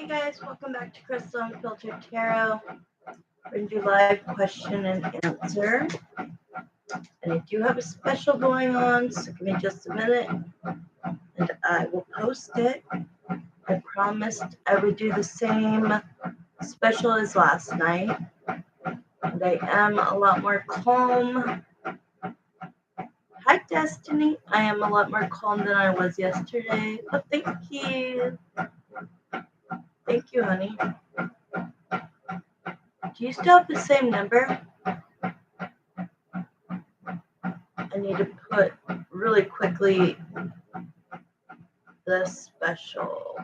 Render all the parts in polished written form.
Hey guys, welcome back to Crystal Unfiltered Tarot. We're going to do live question and answer. And I do have a special going on, so give me just a minute and I will post it. I promised I would do the same special as last night. And I am a lot more calm. Hi Destiny, I am a lot more calm than I was yesterday. Oh, thank you. Thank you, honey. Do you still have the same number? I need to put really quickly the special.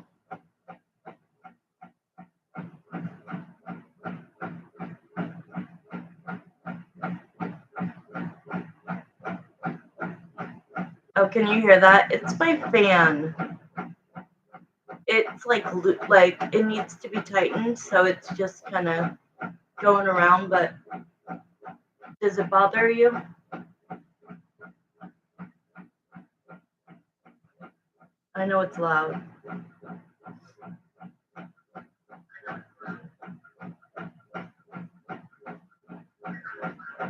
Oh, can you hear that? It's my fan. It's like it needs to be tightened, so it's just kind of going around, but does it bother you? I know it's loud.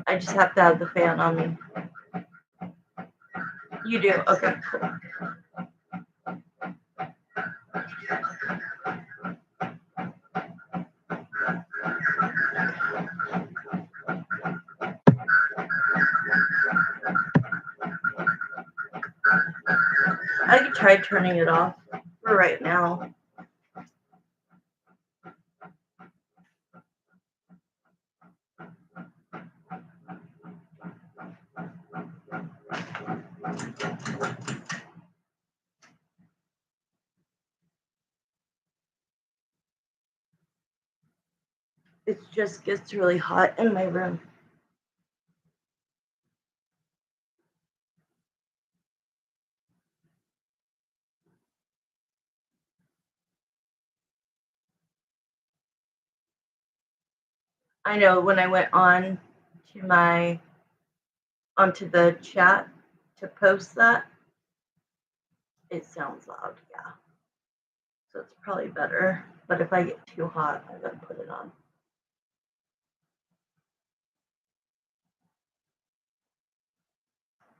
I just have to have the fan on me. You do? Okay, cool. I could try turning it off for right now. It just gets really hot in my room. I know when I went on to onto the chat to post that, it sounds loud, yeah. So it's probably better. But if I get too hot, I gotta put it on.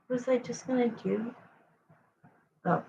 What was I just gonna do? Oh.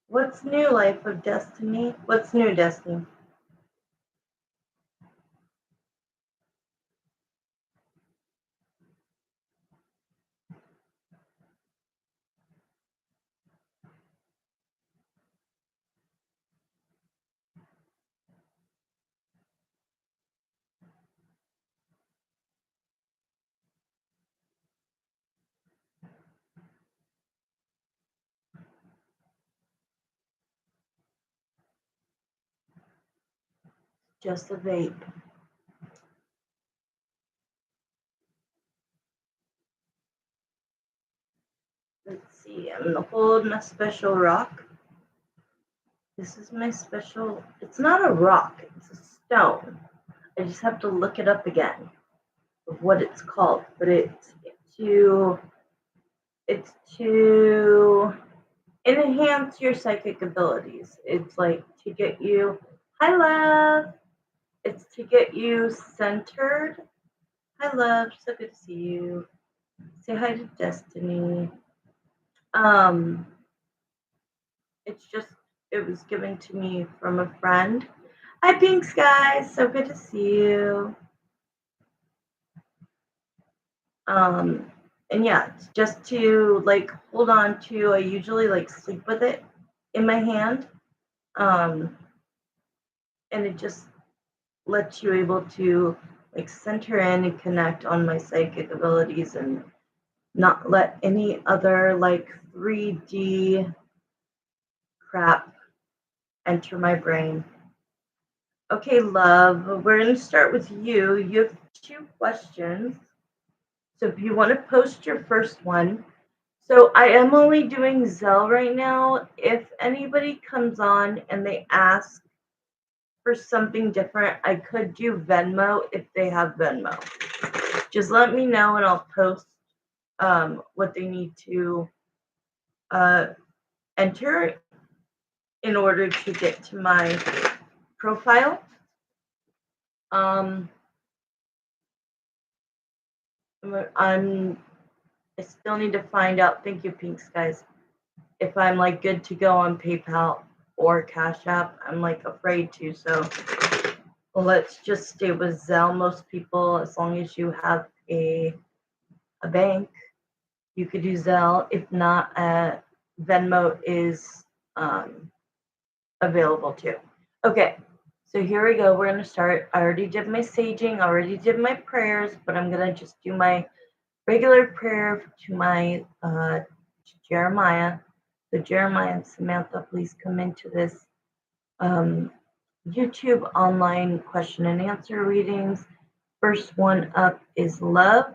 What's new, Life of Destiny? What's new, Destiny? Just a vape. Let's see, I'm gonna hold my special rock. This is my special, it's not a rock, it's a stone. I just have to look it up again of what it's called, but it's to enhance your psychic abilities. It's like to get you, hi love, it's to get you centered. Hi love, so good to see you. Say hi to Destiny. it was given to me from a friend. Hi, Pinks, guys. So good to see you. And yeah, it's just to like hold on to. I usually like sleep with it in my hand. And it just lets you able to like center in and connect on my psychic abilities and not let any other like 3D crap enter my brain. Okay, love, we're going to start with you. You have 2 questions. So if you want to post your first one. So I am only doing Zelle right now. If anybody comes on and they ask for something different, I could do Venmo if they have Venmo. Just let me know and I'll post what they need to enter in order to get to my profile. I still need to find out. Thank you, Pinks, guys. If I'm like good to go on PayPal or Cash App, I'm like afraid to. So let's just stay with Zelle. Most people, as long as you have a bank, you could do Zelle. If not, Venmo is available too. Okay, so here we go. We're going to start. I already did my saging, I already did my prayers, but I'm going to just do my regular prayer to my Jeremiah. So Jeremiah and Samantha, please come into this YouTube online question and answer readings. First one up is Love.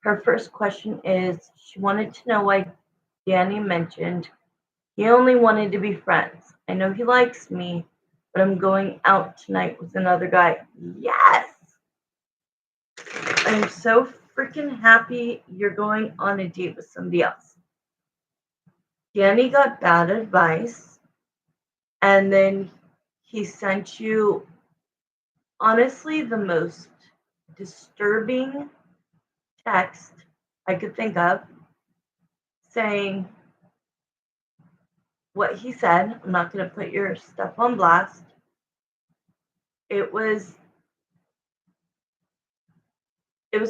Her first question is, she wanted to know why Danny mentioned he only wanted to be friends. I know he likes me, but I'm going out tonight with another guy. Yes! I'm so freaking happy you're going on a date with somebody else. Danny got bad advice, and then he sent you, honestly, the most disturbing text I could think of, saying what he said. I'm not going to put your stuff on blast. It was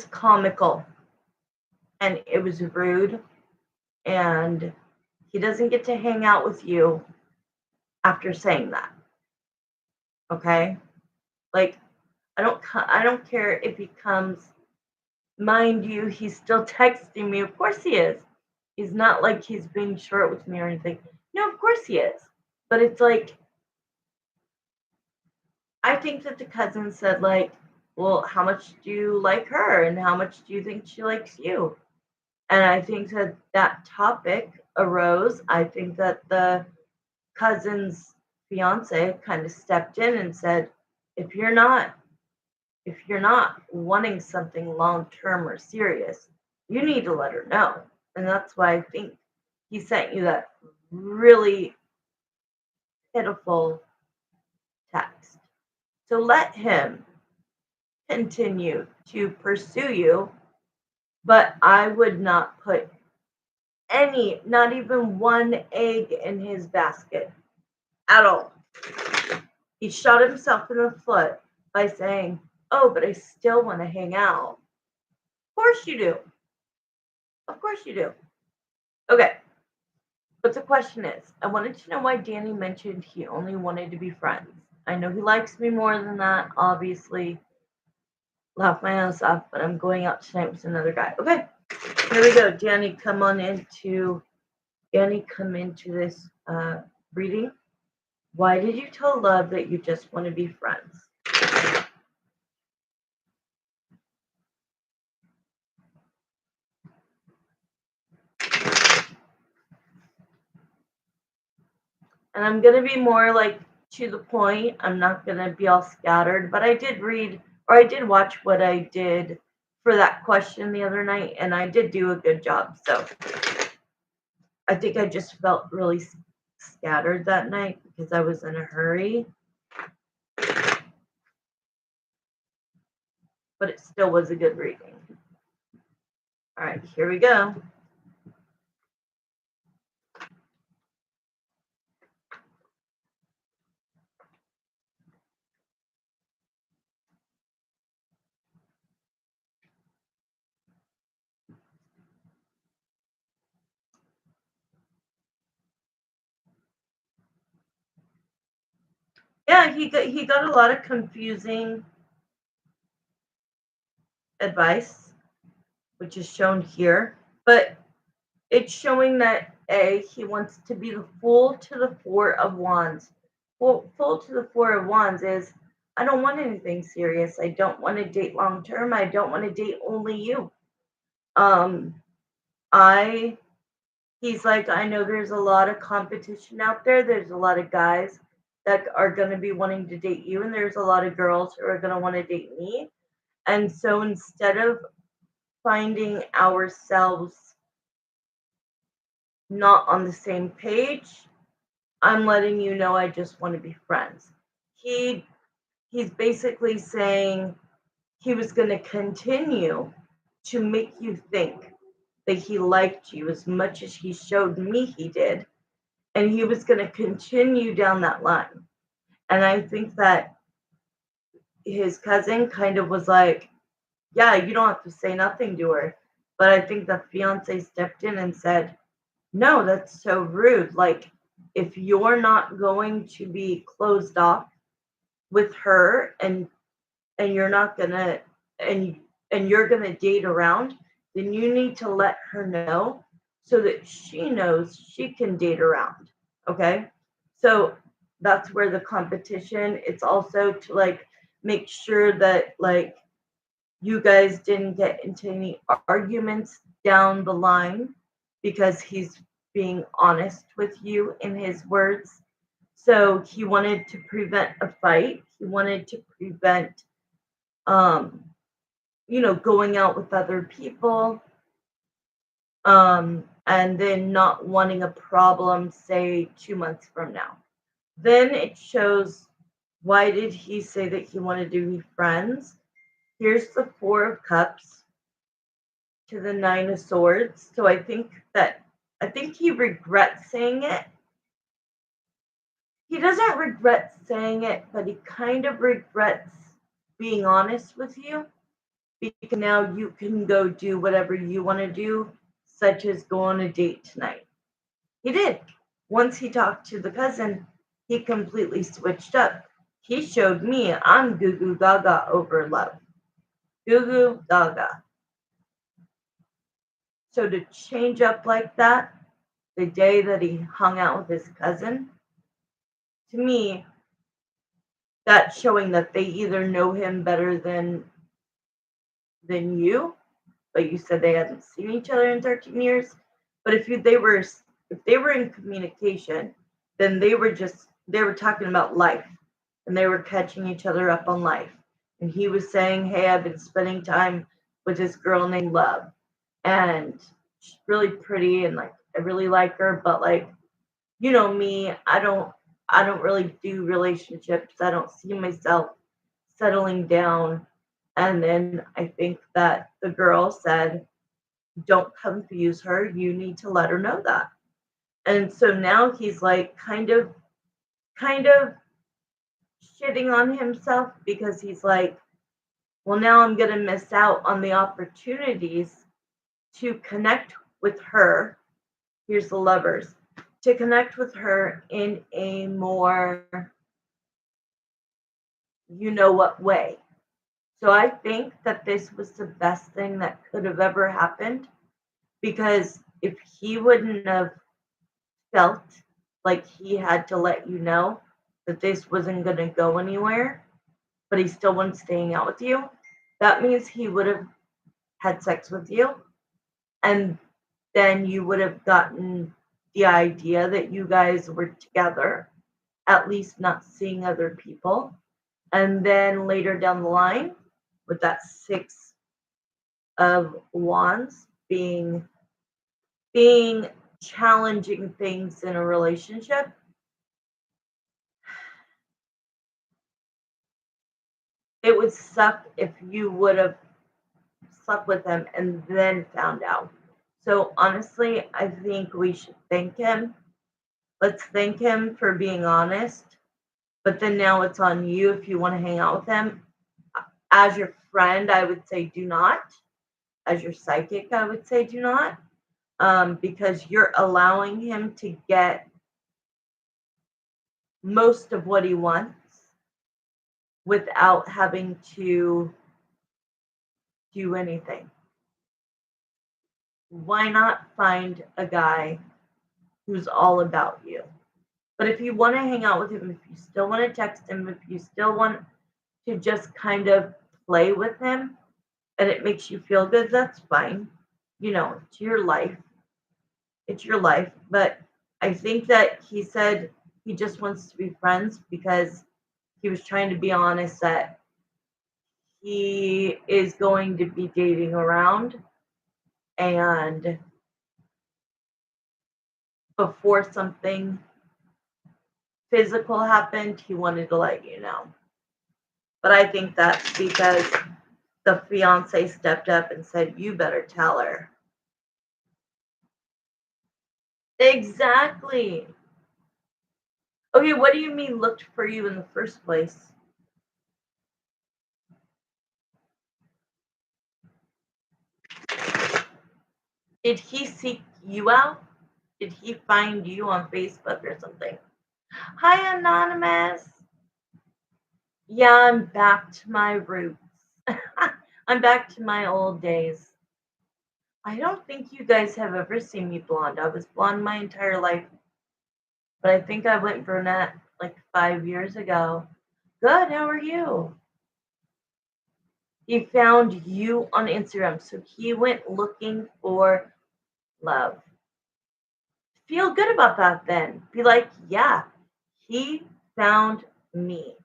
comical, and it was rude, and he doesn't get to hang out with you after saying that. Okay? Like, I don't care if he comes. Mind you, he's still texting me. Of course he is. He's not like he's being short with me or anything. No, of course he is. But it's like, I think that the cousin said, like, well, how much do you like her? And how much do you think she likes you? And I think that that topic arose. I think that the cousin's fiance kind of stepped in and said, if you're not wanting something long term or serious, you need to let her know. And that's why I think he sent you that really pitiful text. So let him continue to pursue you, but I would not put any, not even one egg in his basket at all. He shot himself in the foot by saying, oh, but I still want to hang out. Of course you do. Of course you do. Okay. But the question is, I wanted to know why Danny mentioned he only wanted to be friends. I know he likes me more than that, obviously. Laugh my ass off, but I'm going out tonight with another guy. Okay. Here we go. Danny, come into this reading. Why did you tell Love that you just want to be friends? And I'm going to be more like to the point. I'm not going to be all scattered, but I did read, or I did watch what I did for that question the other night, and I did do a good job. So I think I just felt really scattered that night because I was in a hurry. But it still was a good reading. All right, here we go. Yeah, he got a lot of confusing advice, which is shown here, but it's showing that he wants to be the fool to the Four of Wands. Fool to the Four of Wands is I don't want anything serious. I don't want to date long term. I don't want to date only you. Um, I He's like, I know there's a lot of competition out there. There's a lot of guys that are going to be wanting to date you, and there's a lot of girls who are going to want to date me. And so instead of finding ourselves not on the same page, I'm letting you know I just want to be friends. He he's basically saying he was going to continue to make you think that he liked you as much as he showed me he did, and he was going to continue down that line. And I think that his cousin kind of was like, yeah, you don't have to say nothing to her. But I think the fiance stepped in and said, no, that's so rude. Like, if you're not going to be closed off with her and you're not gonna and and you're gonna date around, then you need to let her know so that she knows she can date around. Okay. So that's where the competition, it's also to like make sure that like you guys didn't get into any arguments down the line because he's being honest with you in his words. So he wanted to prevent a fight. He wanted to prevent um going out with other people, and then not wanting a problem, say 2 months from now. Then it shows why did he say that he wanted to be friends? Here's the Four of Cups to the Nine of Swords. So I think he regrets saying it. He doesn't regret saying it, but he kind of regrets being honest with you because now you can go do whatever you want to do, such as go on a date tonight. He did. Once he talked to the cousin, he completely switched up. He showed me I'm goo goo gaga over love. Goo goo gaga. So to change up like that, the day that he hung out with his cousin, to me, that's showing that they either know him better than you, but you said they hadn't seen each other in 13 years. But if they were in communication, then they were talking about life and they were catching each other up on life. And he was saying, "Hey, I've been spending time with this girl named Love, and she's really pretty, and like I really like her, but like you know me, I don't really do relationships. I don't see myself settling down." And then I think that the girl said, don't confuse her. You need to let her know that. And so now he's like kind of shitting on himself because he's like, well, now I'm going to miss out on the opportunities to connect with her. Here's the Lovers, to connect with her in a more, you know what way. So I think that this was the best thing that could have ever happened because if he wouldn't have felt like he had to let you know that this wasn't going to go anywhere, but he still wants to hang out with you, that means he would have had sex with you. And then you would have gotten the idea that you guys were together, at least not seeing other people. And then later down the line, with that Six of Wands being challenging things in a relationship, it would suck if you would have slept with him and then found out. So honestly, I think we should thank him. Let's thank him for being honest. But then now it's on you if you want to hang out with him. As your friend, I would say do not. As your psychic, I would say do not. Because you're allowing him to get most of what he wants without having to do anything. Why not find a guy who's all about you? But if you want to hang out with him, if you still want to text him, if you still want to just kind of play with him and it makes you feel good, that's fine. It's your life. It's your life. But I think that he said he just wants to be friends because he was trying to be honest that he is going to be dating around, and before something physical happened, he wanted to let you know. But I think that's because the fiance stepped up and said, "You better tell her." Exactly. Okay, what do you mean looked for you in the first place? Did he seek you out? Did he find you on Facebook or something? Hi, Anonymous. Yeah, I'm back to my roots. I'm back to my old days. I don't think you guys have ever seen me blonde. I was blonde my entire life, but I think I went brunette like 5 years ago. Good, how are you? He found you on Instagram, so he went looking for love. Feel good about that then. Be like, yeah, he found me.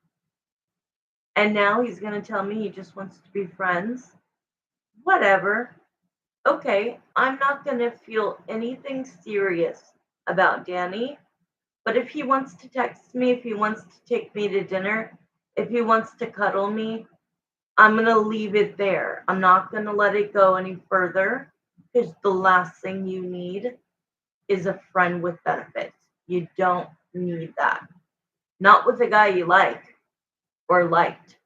And now he's going to tell me he just wants to be friends. Whatever. Okay, I'm not going to feel anything serious about Danny. But if he wants to text me, if he wants to take me to dinner, if he wants to cuddle me, I'm going to leave it there. I'm not going to let it go any further because the last thing you need is a friend with benefits. You don't need that. Not with a guy you like or liked.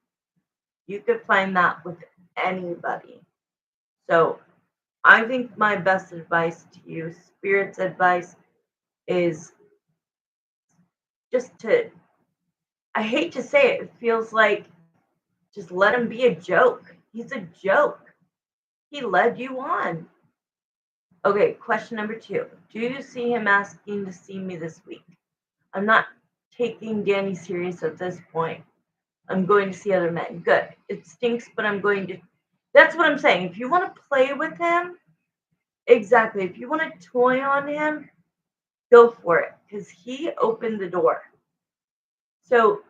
You could find that with anybody. So I think my best advice to you, Spirit's advice, is just to, I hate to say it, it feels like just let him be a joke. He's a joke. He led you on. Okay, question number 2. Do you see him asking to see me this week? I'm not taking Danny serious at this point. I'm going to see other men. Good. It stinks, but I'm going to. That's what I'm saying. If you want to play with him, exactly. If you want to toy on him, go for it because he opened the door. So,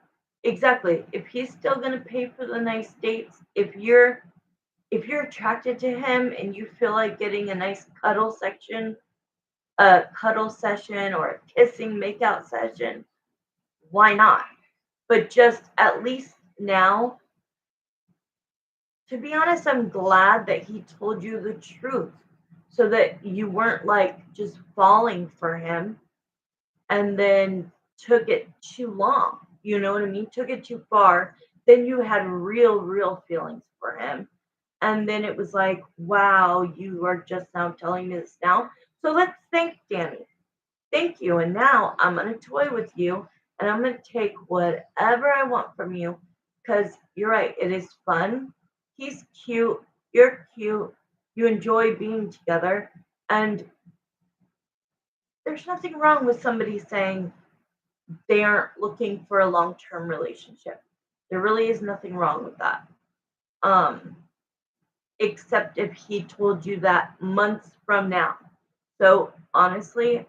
exactly. If he's still going to pay for the nice dates, if you're attracted to him and you feel like getting a nice cuddle session or a kissing makeout session, why not? But just at least now, to be honest, I'm glad that he told you the truth so that you weren't like just falling for him and then took it too long. You know what I mean? Took it too far. Then you had real feelings for him. And then it was like, wow, you are just now telling me this now. So let's thank Danny. Thank you. And now I'm going to toy with you and I'm going to take whatever I want from you because you're right. It is fun. He's cute. You're cute. You enjoy being together. And there's nothing wrong with somebody saying they aren't looking for a long term relationship. There really is nothing wrong with that. Um, except if he told you that months from now. So honestly,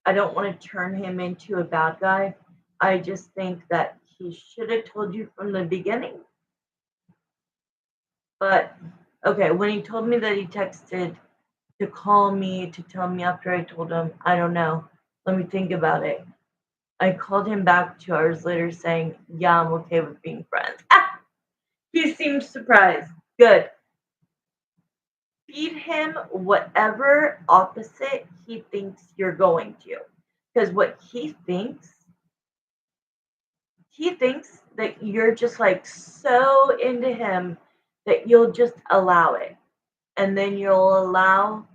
I don't want to turn him into a bad guy. I just think that he should have told you from the beginning. But okay, when he told me that he texted to call me to tell me after I told him, I don't know. Let me think about it. I called him back 2 hours later saying, yeah, I'm okay with being friends. Ah, he seemed surprised. Good. Feed him whatever opposite he thinks you're going to. Because what he thinks that you're just like so into him that you'll just allow it. And then you'll allow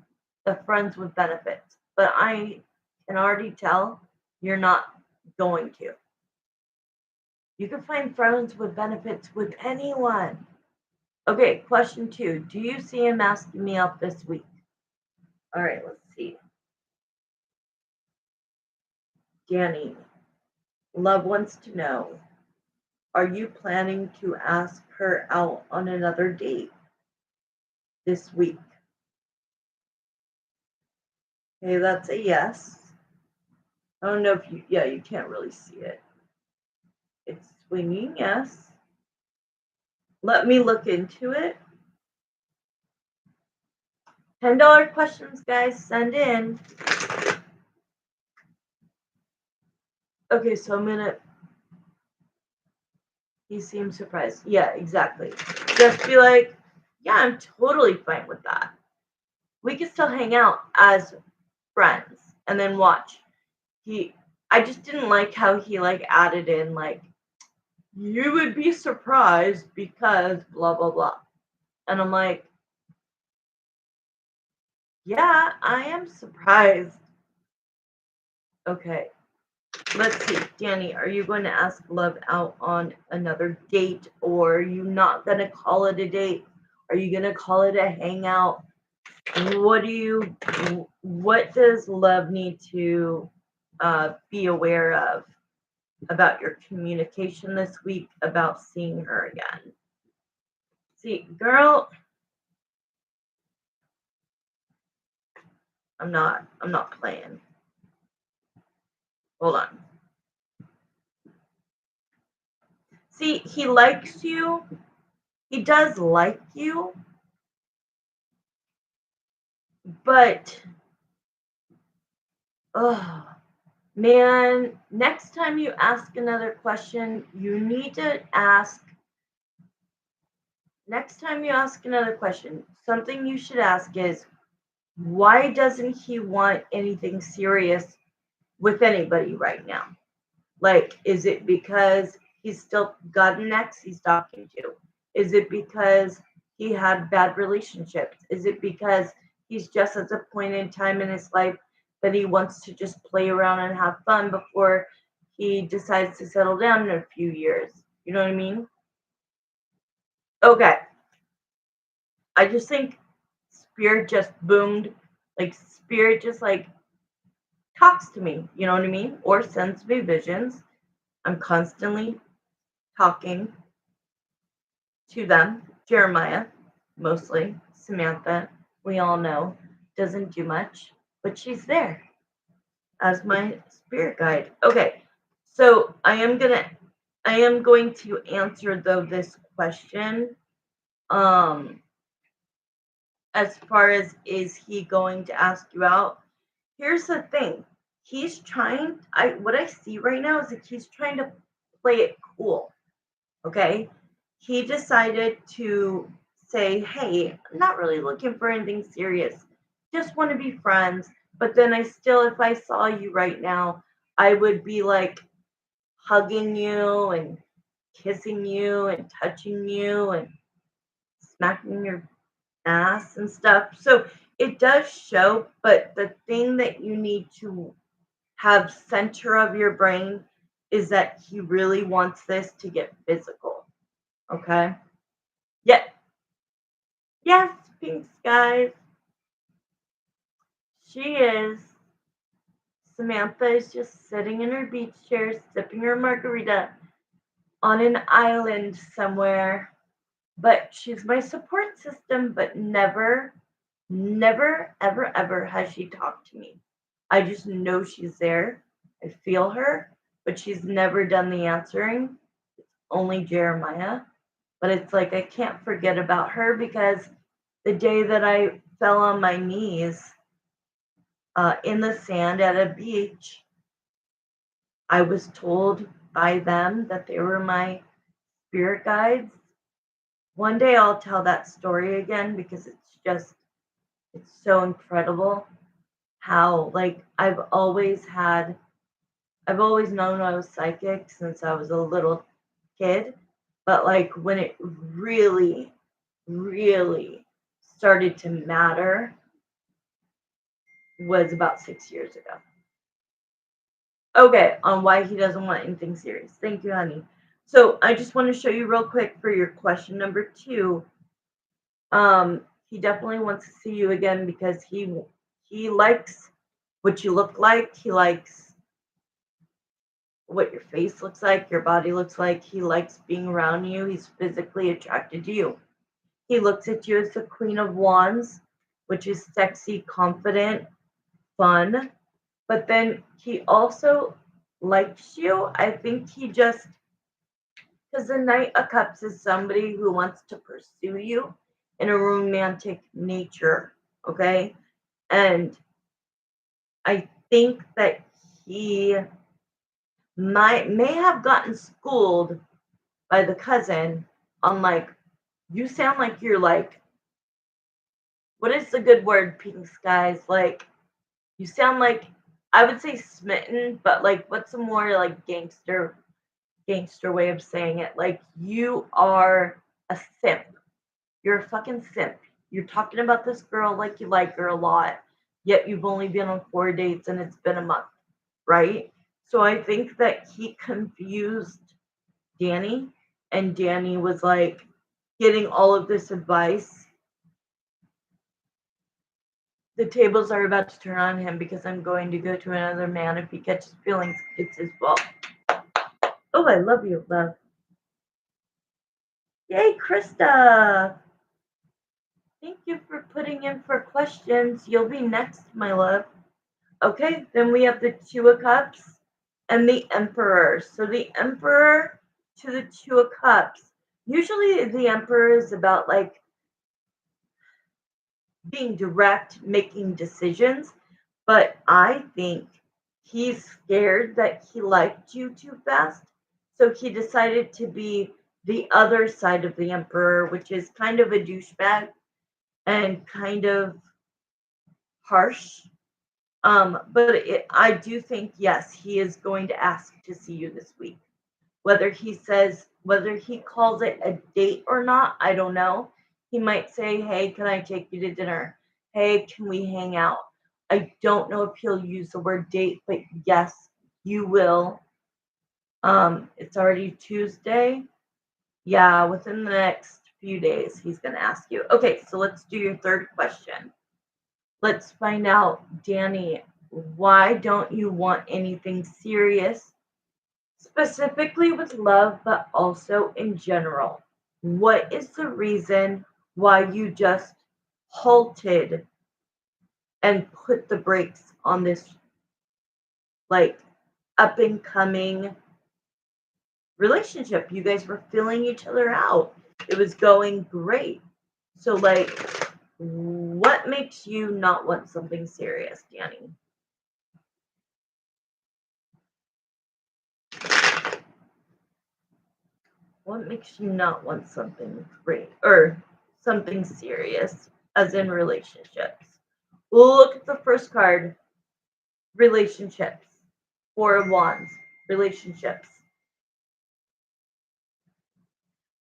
the friends with benefits. But I can already tell you're not going to. You can find friends with benefits with anyone. Okay, question 2. Do you see him asking me out this week? All right, let's see. Danny, love wants to know, are you planning to ask her out on another date this week? Okay, that's a yes. I don't know if you can't really see it. It's swinging, yes. Let me look into it. $10 questions, guys, send in. Okay, so he seems surprised. Yeah, exactly. Just be like, yeah, I'm totally fine with that. We can still hang out as friends and then watch. I just didn't like how he like added in like, you would be surprised because blah blah blah. And I'm like, yeah, I am surprised. Okay. Let's see. Danny, are you going to ask Love out on another date, or are you not going to call it a date? Are you going to call it a hangout? What does Love need to be aware of about your communication this week about seeing her again? See, girl, I'm not playing. Hold on. See, he likes you. He does like you, but oh man, next time you ask another question, you need to ask. Next time you ask another question, something you should ask is, why doesn't he want anything serious with anybody right now? Like, is it because he's still got an ex he's talking to? Is it because he had bad relationships? Is it because he's just at a point in time in his life that he wants to just play around and have fun before he decides to settle down in a few years? You know what I mean? Okay. I just think Spirit just boomed. Like, Spirit just like talks to me. You know what I mean? Or sends me visions. I'm constantly talking to them. Jeremiah, mostly. Samantha, we all know, doesn't do much, but she's there as my spirit guide. Okay, so I am going to answer though this question. As far as, is he going to ask you out? Here's the thing. He's trying. What I see right now is that he's trying to play it cool. Okay, he decided to say, hey, I'm not really looking for anything serious, just want to be friends. But then I still, if I saw you right now, I would be like hugging you and kissing you and touching you and smacking your ass and stuff. So it does show, but the thing that you need to have center of your brain is that he really wants this to get physical. Okay. Yeah. Yes, pink skies. She is. Samantha is just sitting in her beach chair, sipping her margarita on an island somewhere. But she's my support system, but never, never, ever, ever has she talked to me. I just know she's there. I feel her, but she's never done the answering. Only Jeremiah. But it's like I can't forget about her because the day that I fell on my knees in the sand at a beach, I was told by them that they were my spirit guides. One day I'll tell that story again because it's so incredible how, like, I've always known I was psychic since I was a little kid, but like when it really, really started to matter was about 6 years ago. Okay, on why he doesn't want anything serious. Thank you, honey. So I just want to show you real quick for your question number 2. He definitely wants to see you again because he likes what you look like. He likes what your face looks like, your body looks like. He likes being around you. He's physically attracted to you. He looks at you as the Queen of Wands, which is sexy, confident, fun. But then he also likes you. I think he just, because the Knight of Cups is somebody who wants to pursue you in a romantic nature. Okay. And I think that he may have gotten schooled by the cousin on like, you sound like you're like, what is the good word, pink skies? Like, you sound like, I would say smitten, but like, what's a more like gangster way of saying it? Like, you are a simp. You're a fucking simp. You're talking about this girl like you like her a lot, yet you've only been on 4 dates and it's been a month, right? So I think that he confused Danny, and Danny was like getting all of this advice. The tables are about to turn on him because I'm going to go to another man. If he catches feelings, it's his fault. Oh, I love you, love. Yay, Krista. Thank you for putting in for questions. You'll be next, my love. Okay, then we have the Two of Cups and the Emperor. So the Emperor to the Two of Cups. Usually the Emperor is about like being direct, making decisions, but I think he's scared that he liked you too fast. So he decided to be the other side of the Emperor, which is kind of a douchebag and kind of harsh. I do think, yes, he is going to ask to see you this week. Whether he calls it a date or not, I don't know. He might say, hey, can I take you to dinner? Hey, can we hang out? I don't know if he'll use the word date, but yes, you will. It's already Tuesday. Yeah, within the next few days, he's going to ask you. Okay, so let's do your third question. Let's find out, Danny, why don't you want anything serious, specifically with love, but also in general? What is the reason why you just halted and put the brakes on this, like, up and coming relationship? You guys were filling each other out, it was going great. So, like, what makes you not want something serious, Danny? What makes you not want something great or something serious, as in relationships? We'll look at the first card, relationships. Four of Wands, relationships.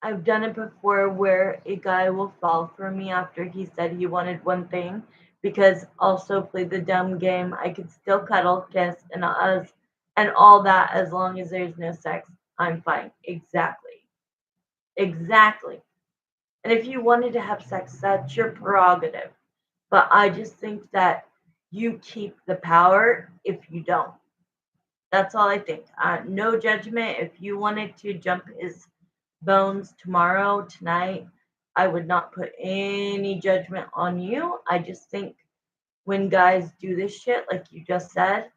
I've done it before where a guy will fall for me after he said he wanted one thing, because also play the dumb game. I could still cuddle, kiss, and all that as long as there's no sex. I'm fine. Exactly. Exactly. And if you wanted to have sex, that's your prerogative. But I just think that you keep the power if you don't. That's all I think. No judgment. If you wanted to jump his bones tomorrow, tonight, I would not put any judgment on you. I just think when guys do this shit, like you just said,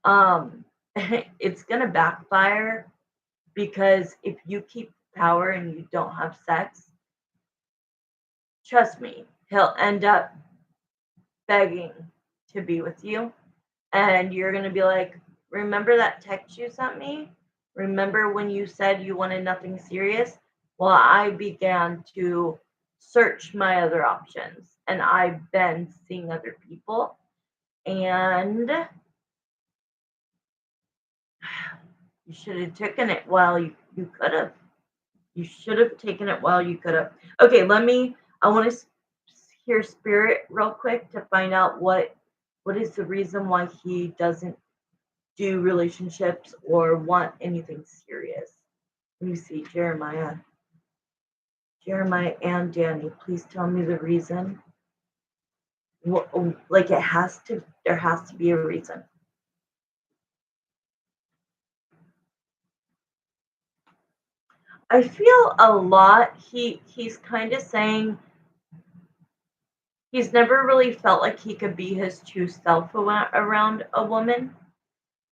um, it's gonna backfire, because if you keep power and you don't have sex, trust me, he'll end up begging to be with you. And you're going to be like, remember that text you sent me? Remember when you said you wanted nothing serious? Well, I began to search my other options, and I've been seeing other people. And you should have taken it while you could have. You should have taken it while you could have. Okay, I want to hear spirit real quick to find out what is the reason why he doesn't do relationships or want anything serious. Let me see, Jeremiah and Danny, please tell me the reason. Like there has to be a reason. I feel a lot he's kind of saying he's never really felt like he could be his true self around a woman.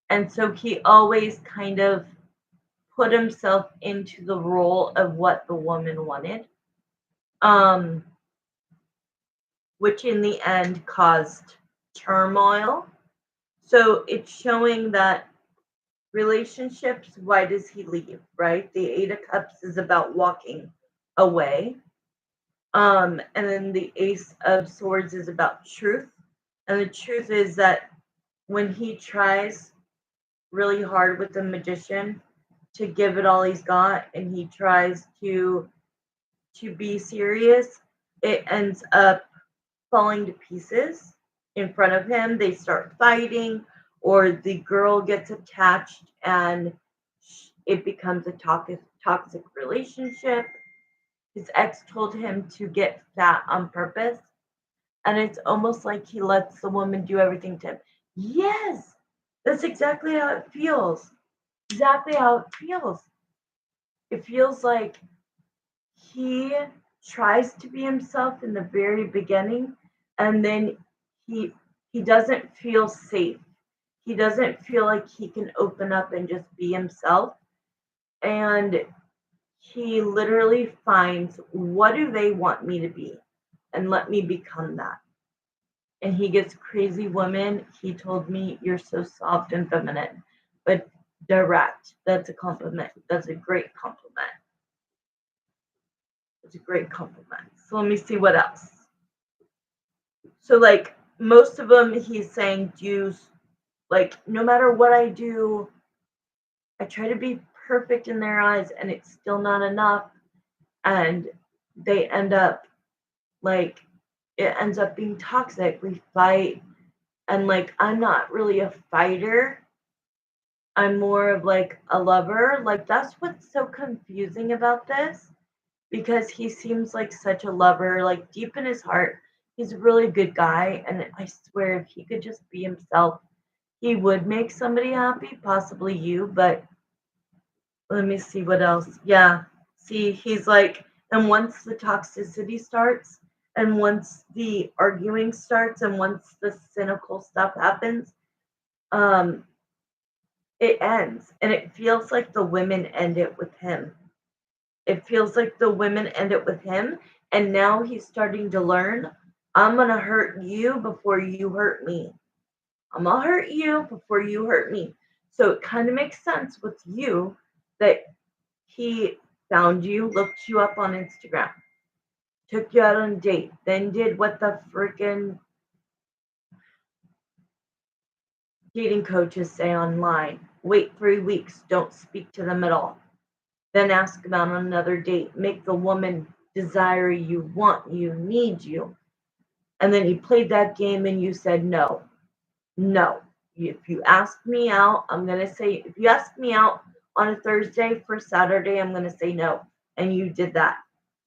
And so he always kind of put himself into the role of what the woman wanted. Um, which in the end caused turmoil. So it's showing that relationships, why does he leave, right? The Eight of Cups is about walking away. And then the Ace of Swords is about truth. And the truth is that when he tries really hard with the magician to give it all he's got and he tries to be serious, it ends up falling to pieces in front of him. They start fighting, or the girl gets attached and it becomes a toxic relationship. His ex told him to get fat on purpose, and it's almost like he lets the woman do everything to him. Yes, that's exactly how it feels. Exactly how it feels. It feels like he tries to be himself in the very beginning, and then he he doesn't feel safe. He doesn't feel like he can open up and just be himself, and he literally finds, what do they want me to be, and let me become that. And he gets crazy women. He told me, you're so soft and feminine, but direct. That's a compliment. That's a great compliment. It's a great compliment. So let me see what else. So like most of them, he's saying, use, like, no matter what I do, I try to be perfect in their eyes, and it's still not enough. And they end up like, it ends up being toxic. We fight, and like, I'm not really a fighter. I'm more of like a lover. Like, that's what's so confusing about this, because he seems like such a lover. Like, deep in his heart, he's a really good guy. And I swear, if he could just be himself, he would make somebody happy, possibly you. But let me see what else. Yeah. See, he's like, and once the toxicity starts, and once the arguing starts, and once the cynical stuff happens, um, it ends. And it feels like the women end it with him. It feels like the women end it with him. And now he's starting to learn, I'm going to hurt you before you hurt me. I'm going to hurt you before you hurt me. So it kind of makes sense with you that he found you, looked you up on Instagram, took you out on a date, then did what the freaking dating coaches say online. Wait 3 weeks, don't speak to them at all. Then ask them out on another date. Make the woman desire you, want you, need you. And then you played that game and you said no. No. If you ask me out, I'm going to say, if you ask me out on a Thursday for Saturday, I'm going to say no. And you did that.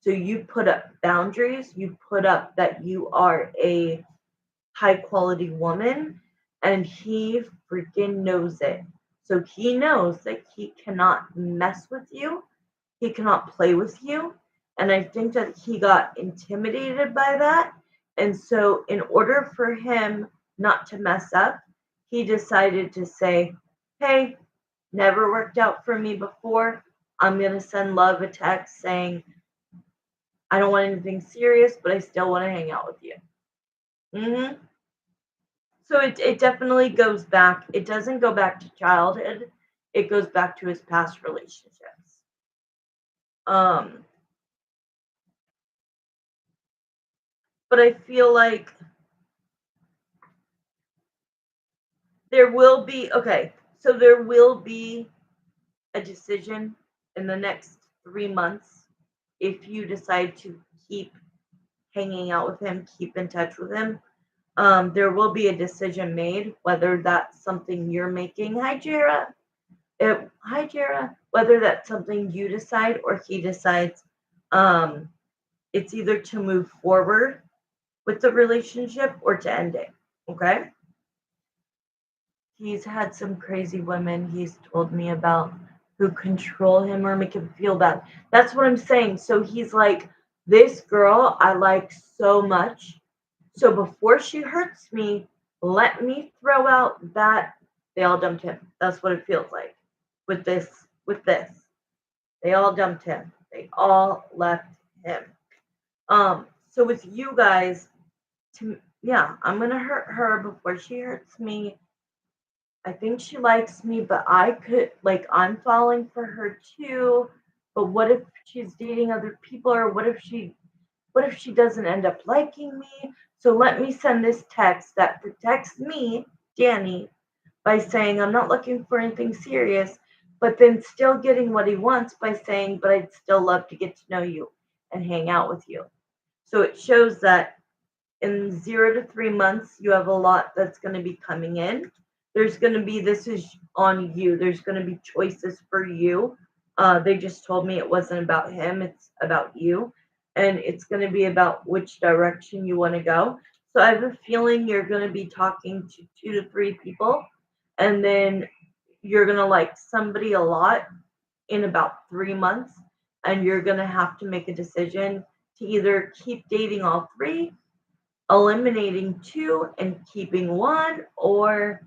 So you put up boundaries. You put up that you are a high quality woman, and he freaking knows it. So he knows that he cannot mess with you. He cannot play with you. And I think that he got intimidated by that. And so, in order for him not to mess up, he decided to say, hey, never worked out for me before. I'm going to send love a text saying, I don't want anything serious, but I still want to hang out with you. Mm-hmm. So it definitely goes back. It doesn't go back to childhood. It goes back to his past relationships. But I feel like there will be, okay, so there will be a decision in the next 3 months if you decide to keep hanging out with him, keep in touch with him. There will be a decision made, whether that's something you're making. Hi, Jira. Hi, Jara. Whether that's something you decide or he decides, it's either to move forward with the relationship or to end it. Okay. He's had some crazy women he's told me about who control him or make him feel bad. That's what I'm saying. So he's like, this girl I like so much. So before she hurts me, let me throw out that they all dumped him. That's what it feels like with this. They all dumped him. They all left him. So with you guys, yeah, I'm gonna hurt her before she hurts me. I think she likes me, but I could like I'm falling for her too. But what if she's dating other people, or what if she doesn't end up liking me? So let me send this text that protects me, Danny, by saying I'm not looking for anything serious, but then still getting what he wants by saying, but I'd still love to get to know you and hang out with you. So it shows that in 0 to 3 months, you have a lot that's going to be coming in. There's going to be, this is on you. There's going to be choices for you. They just told me it wasn't about him, it's about you. And it's going to be about which direction you want to go. So I have a feeling you're going to be talking to 2 to 3 people, and then you're going to like somebody a lot in about 3 months. And you're going to have to make a decision to either keep dating all three, eliminating two and keeping one, or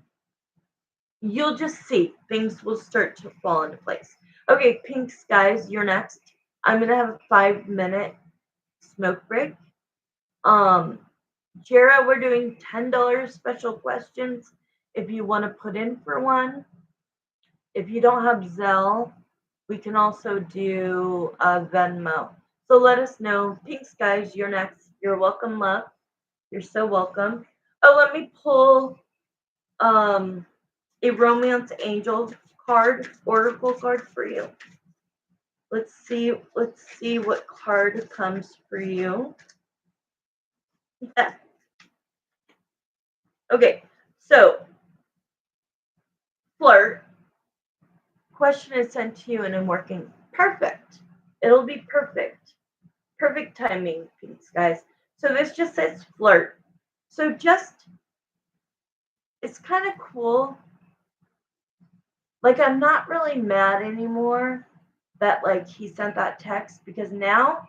you'll just see things will start to fall into place. Okay, Pink Skies, you're next. I'm gonna have a 5 minute smoke break. Um, Jara, we're doing $10 special questions if you want to put in for one. If you don't have Zelle, we can also do Venmo. So let us know. Pink Skies, you're next. You're welcome, love. You're so welcome. Oh, let me pull um a romance angel card, oracle card for you. Let's see what card comes for you. Okay, so flirt question is sent to you and I'm working perfect. It'll be perfect. Perfect timing, peeps, guys. So this just says flirt. So just it's kind of cool. Like I'm not really mad anymore that like he sent that text, because now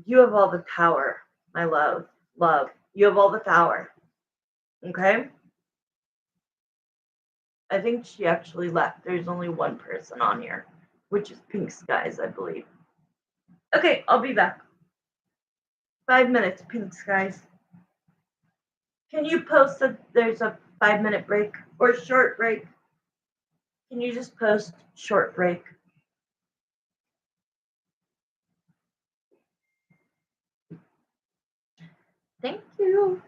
you have all the power, my love. Love. You have all the power. Okay? I think she actually left. There's only one person on here, which is Pink Skies, I believe. Okay, I'll be back. 5 minutes, Pink Skies. Can you post that there's a 5 minute break or short break? Can you just post short break? Thank you.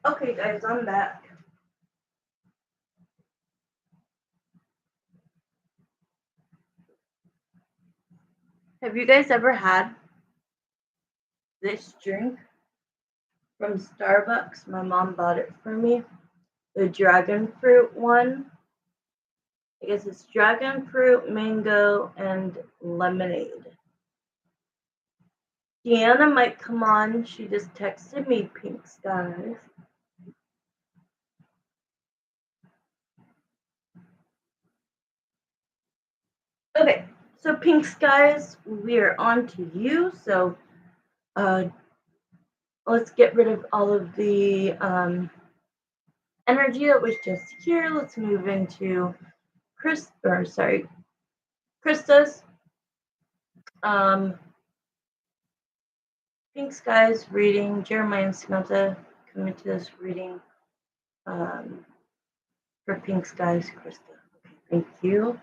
Okay, guys, I'm back. Have you guys ever had this drink from Starbucks? My mom bought it for me. The dragon fruit one. I guess it's dragon fruit, mango, and lemonade. Deanna might come on. She just texted me, Pink Skies. Okay, so Pink Skies, we're on to you. So let's get rid of all of the energy that was just here. Let's move into Krista's. Pink Skies reading. Jeremiah and Samantha come into this reading for Pink Skies, Krista. Okay, thank you.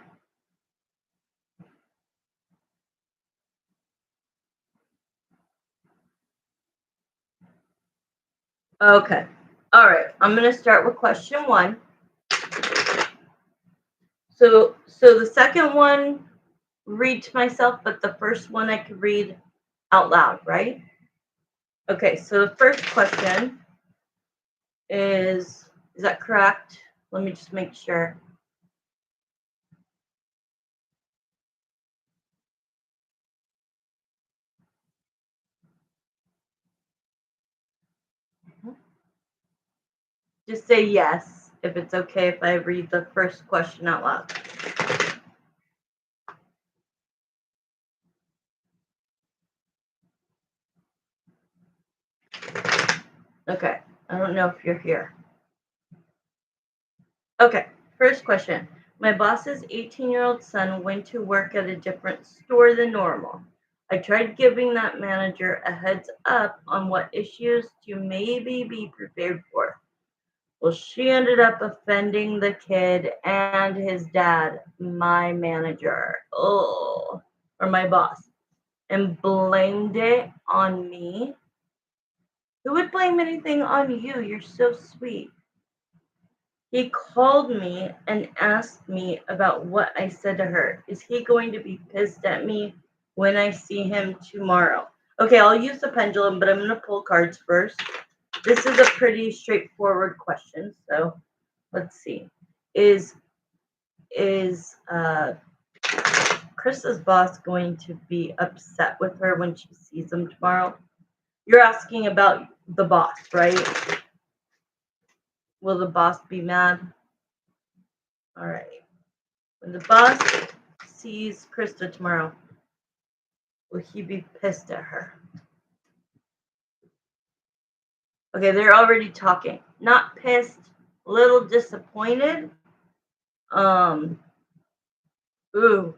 Okay. All right. I'm going to start with question 1. So the second one, read to myself, but the first one I could read out loud, right? Okay. So the first question is that correct? Let me just make sure. Just say yes if it's okay if I read the first question out loud. Okay. I don't know if you're here. Okay. First question. My boss's 18-year-old son went to work at a different store than normal. I tried giving that manager a heads up on what issues to maybe be prepared for. Well, she ended up offending the kid and his dad, my manager, or my boss, and blamed it on me. Who would blame anything on you? You're so sweet. He called me and asked me about what I said to her. Is he going to be pissed at me when I see him tomorrow? Okay, I'll use the pendulum, but I'm going to pull cards first. This is a pretty straightforward question, so let's see. Is Krista's boss going to be upset with her when she sees him tomorrow? You're asking about the boss, right? Will the boss be mad? All right. When the boss sees Krista tomorrow, will he be pissed at her? Okay, they're already talking. Not pissed, a little disappointed. Ooh,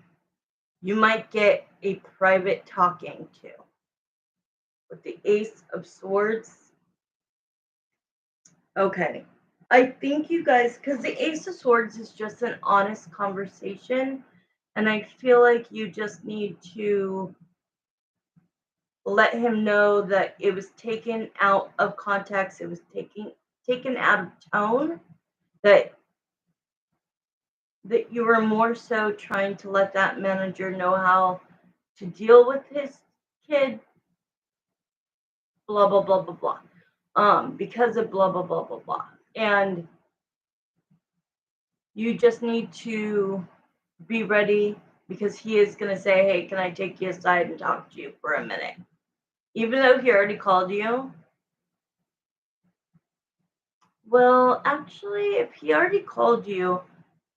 you might get a private talking to. With the Ace of Swords. Okay. I think you guys, because the Ace of Swords is just an honest conversation, and I feel like you just need to let him know that it was taken out of context, it was taken out of tone, that you were more so trying to let that manager know how to deal with his kid, blah blah blah blah blah, because of blah blah blah blah blah, and you just need to be ready because he is going to say, hey, can I take you aside and talk to you for a minute? Even though he already called you. Well, actually, if he already called you,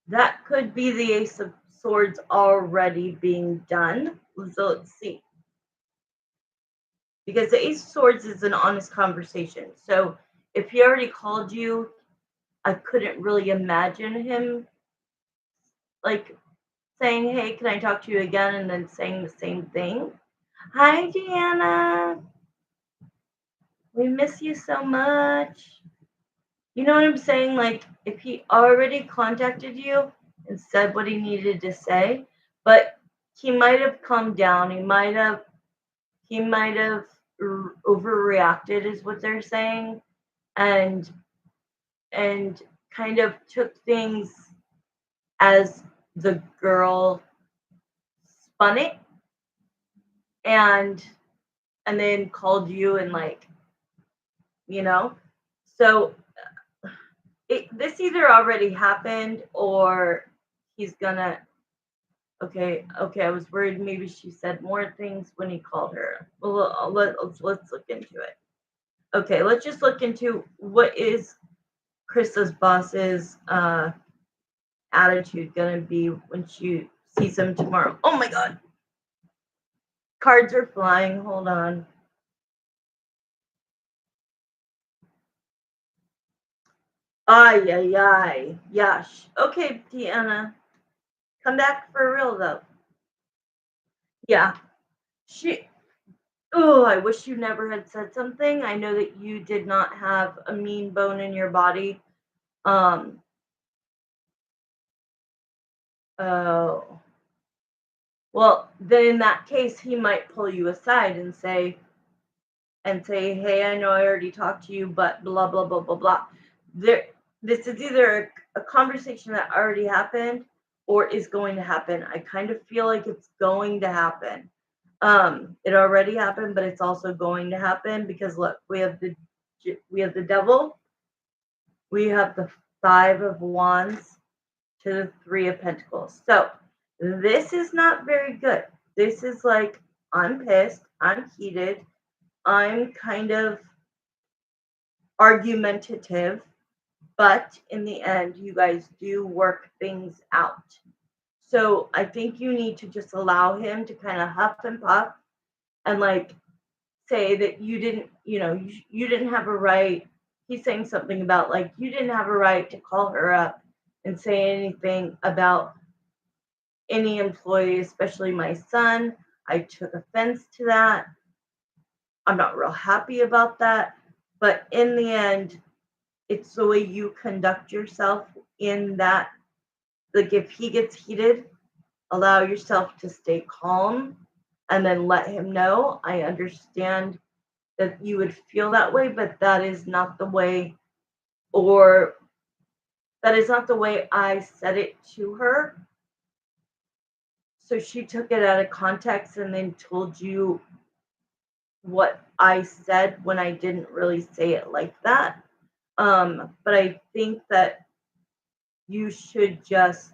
that could be the Ace of Swords already being done. So let's see. Because the Ace of Swords is an honest conversation. So if he already called you, I couldn't really imagine him like saying, hey, can I talk to you again? And then saying the same thing. Hi, Deanna. We miss you so much. You know what I'm saying? Like, if he already contacted you and said what he needed to say, but he might have calmed down. He might have overreacted, is what they're saying. and kind of took things as the girl spun it, and then called you and like, you know. So this either already happened or he's gonna. Okay, I was worried maybe she said more things when he called her. Well, let's look into it. Okay, let's just look into what is Krista's boss's attitude gonna be when she sees him tomorrow. Oh my god. Cards are flying. Hold on. Ay, ay, ay. Yash. Okay, Deanna. Come back for real, though. Yeah. She. Oh, I wish you never had said something. I know that you did not have a mean bone in your body. Um. Oh. Well, then in that case, he might pull you aside and say, "Hey, I know I already talked to you, but blah blah blah blah blah." There, this is either a conversation that already happened or is going to happen. I kind of feel like it's going to happen. It already happened, but it's also going to happen because look, we have the devil, we have the 5 of Wands to the 3 of Pentacles. So this is not very good. This is like, I'm pissed, I'm heated, I'm kind of argumentative, but in the end, you guys do work things out. So I think you need to just allow him to kind of huff and puff and like say that you didn't have a right. He's saying something about like you didn't have a right to call her up and say anything about any employee, especially my son. I took offense to that. I'm not real happy about that. But in the end, it's the way you conduct yourself in that. Like if he gets heated, allow yourself to stay calm and then let him know. I understand that you would feel that way, but that is not the way, or that is not the way I said it to her. So she took it out of context and then told you what I said when I didn't really say it like that. But I think that you should just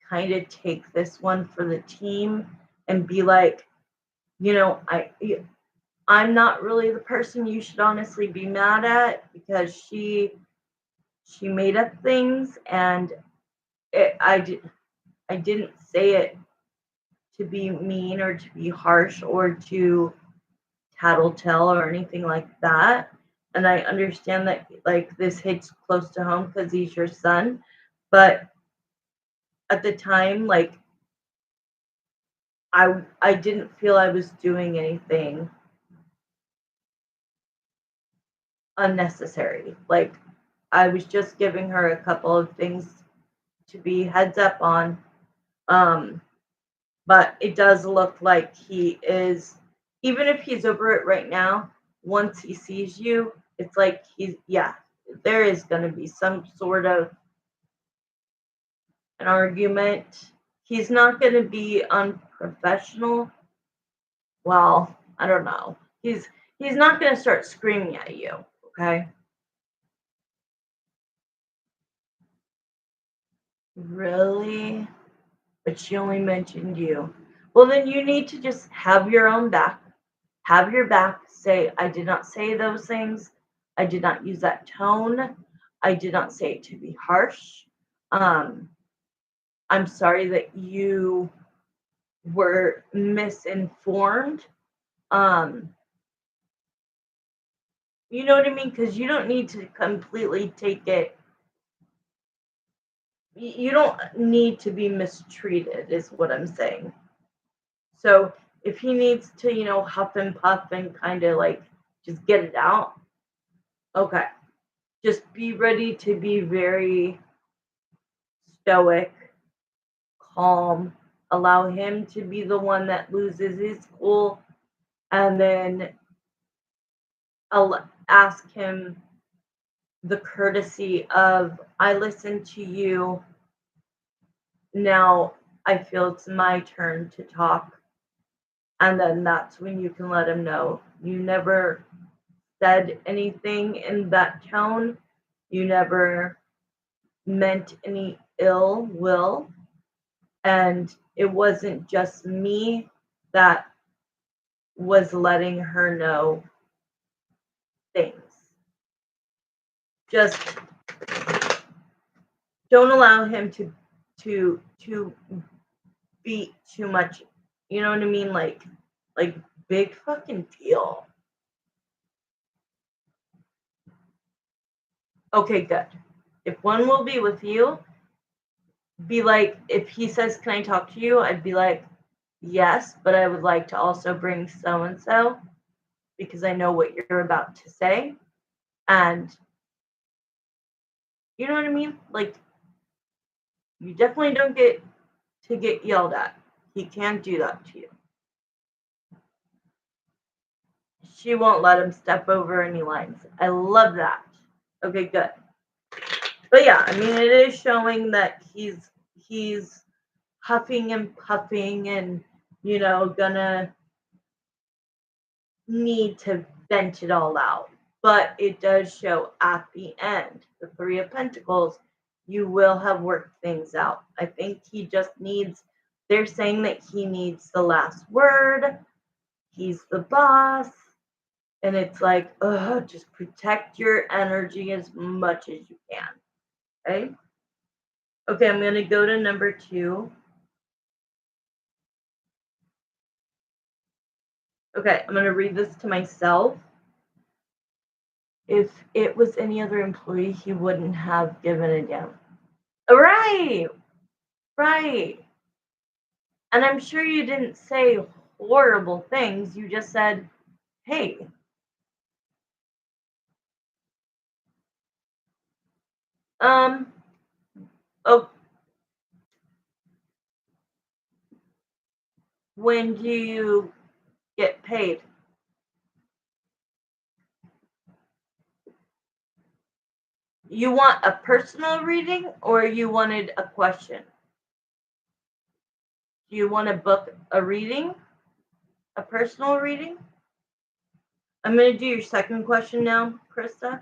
kind of take this one for the team and be like, I'm not really the person you should honestly be mad at because she made up things and I didn't say it to be mean or to be harsh or to tattletale or anything like that. And I understand that like this hits close to home because he's your son, but at the time, like I didn't feel I was doing anything unnecessary. Like I was just giving her a couple of things to be heads up on. Um, but it does look like he is, even if he's over it right now, once he sees you, it's like yeah, there is going to be some sort of an argument. He's not going to be unprofessional. Well, I don't know. He's not going to start screaming at you, okay? Really? But she only mentioned you. Well, then you need to just have your own back. Have your back. Say, I did not say those things. I did not use that tone. I did not say it to be harsh. Um, I'm sorry that you were misinformed. Um, you know what I mean? Because you don't need to completely take it. You don't need to be mistreated, is what I'm saying. So if he needs to, huff and puff and kind of like just get it out, okay. Just be ready to be very stoic, calm. Allow him to be the one that loses his cool, and then ask him the courtesy of, I listened to you. Now I feel it's my turn to talk. And then that's when you can let him know. You never said anything in that tone. You never meant any ill will. And it wasn't just me that was letting her know things. Just don't allow him to be too much. You know what I mean? Like big fucking deal. Okay, good. If one will be with you, be like, if he says, can I talk to you? I'd be like, yes, but I would like to also bring so and so because I know what you're about to say. And you know what I mean? Like, you definitely don't get to get yelled at. He can't do that to you. She won't let him step over any lines. I love that. Okay, good. But yeah, I mean, it is showing that he's huffing and puffing and, you know, gonna need to vent it all out. But it does show at the end, the Three of Pentacles, you will have worked things out. I think he just needs, they're saying that he needs the last word. He's the boss. And it's like, just protect your energy as much as you can. Okay? Okay, I'm going to go to number 2. Okay, I'm going to read this to myself. If it was any other employee, he wouldn't have given a damn. Right. And I'm sure you didn't say horrible things. You just said, hey. Oh, when do you get paid? You want a personal reading or you wanted a question? Do you want to book a reading? A personal reading? I'm going to do your second question now, Krista.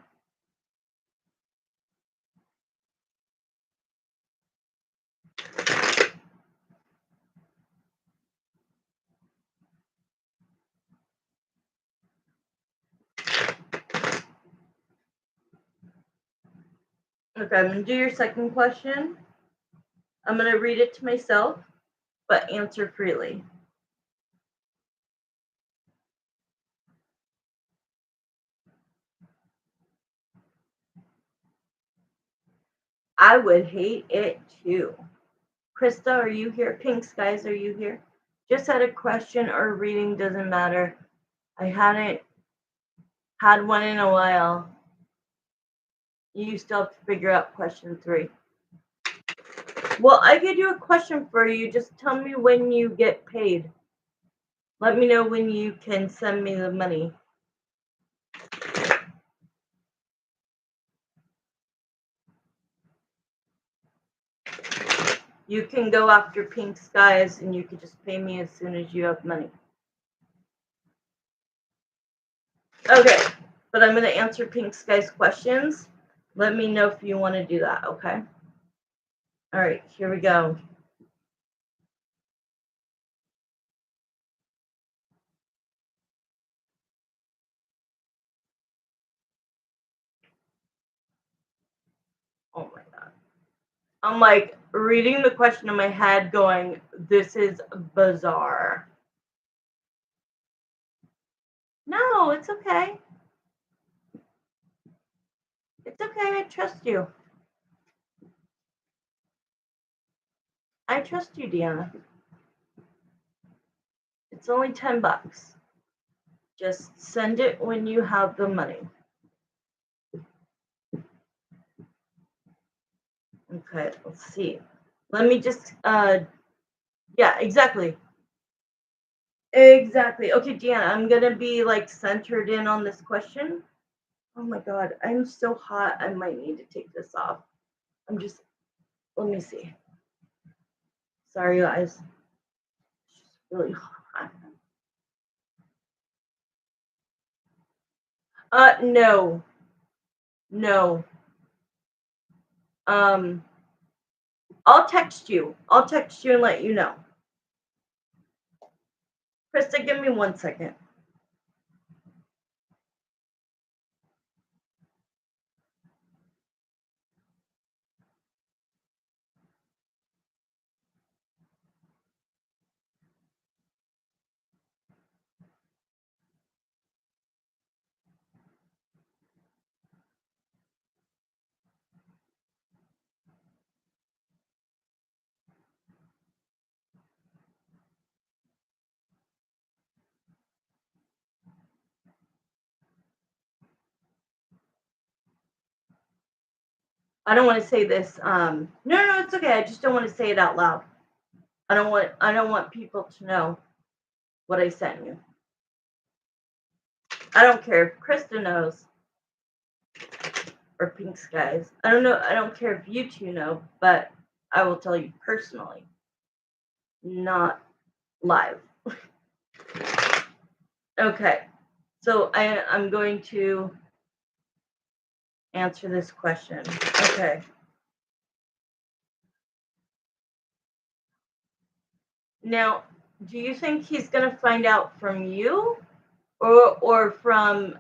Okay, I'm going to do your second question. I'm going to read it to myself, but answer freely. I would hate it too. Krista, are you here? Pink Skies, are you here? Just had a question or a reading, doesn't matter. I hadn't had one in a while. You still have to figure out question 3. Well, I could do a question for you. Just tell me when you get paid. Let me know when you can send me the money. You can go after Pink Skies and you can just pay me as soon as you have money. Okay, but I'm going to answer Pink Skies questions. Let me know if you want to do that, okay? All right, here we go. Oh my God. I'm like reading the question in my head going, this is bizarre. No, it's okay. It's okay. I trust you. I trust you, Deanna. It's only $10. Just send it when you have the money. Okay, let's see. Let me just, yeah, exactly. Exactly. Okay, Deanna, I'm going to be like centered in on this question. Oh my God, I'm so hot. I might need to take this off. Let me see. Sorry, guys. It's just really hot. No. No. I'll text you. I'll text you and let you know. Krista, give me 1 second. I don't want to say this. No, it's okay. I just don't want to say it out loud. I don't want people to know what I sent you. I don't care if Krista knows or Pink Skies. I don't know. I don't care if you two know, but I will tell you personally, not live. Okay, so I'm going to answer this question. Okay. Now, do you think he's going to find out from you or from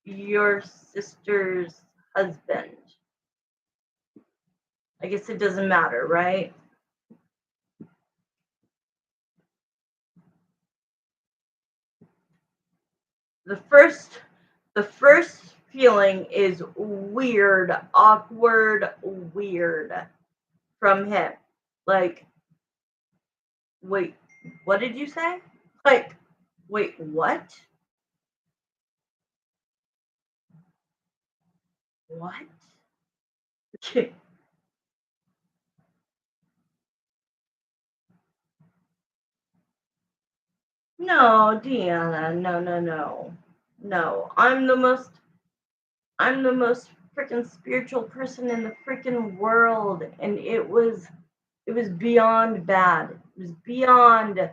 your sister's husband? I guess it doesn't matter, right? The first feeling is weird, awkward, weird from him. Like, wait, what did you say? Like, wait, what? What? No, Deanna, no. I'm the most freaking spiritual person in the freaking world, and it was beyond bad. It was beyond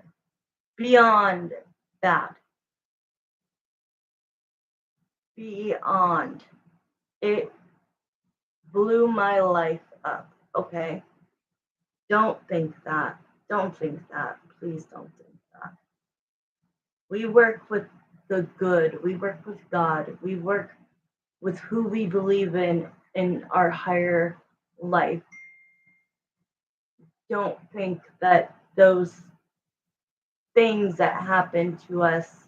bad. Beyond. It blew my life up. Okay. Don't think that. Don't think that. Please don't think that. We work with the good. We work with God. We work with who we believe in our higher life. Don't think that those things that happen to us.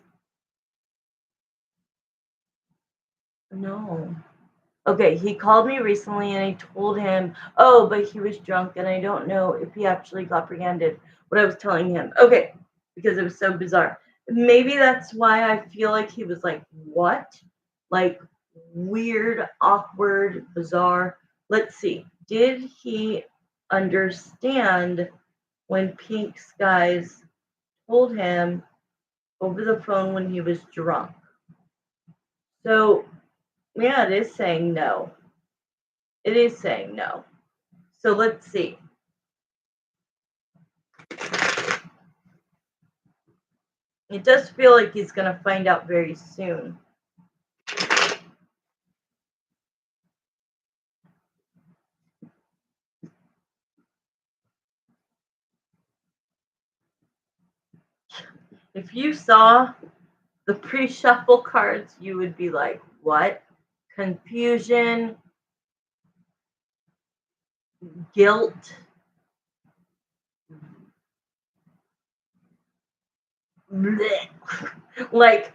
No. Okay, he called me recently and I told him, oh, but he was drunk and I don't know if he actually got apprehended. What I was telling him. Okay, because it was so bizarre. Maybe that's why I feel like he was like, what? Like weird, awkward, bizarre. Let's see. Did he understand when Pink Skies told him over the phone when he was drunk? So, yeah, it is saying no. It is saying no. So let's see. It does feel like he's going to find out very soon. If you saw the pre-shuffle cards, you would be like, what? Confusion, guilt, bleh. Like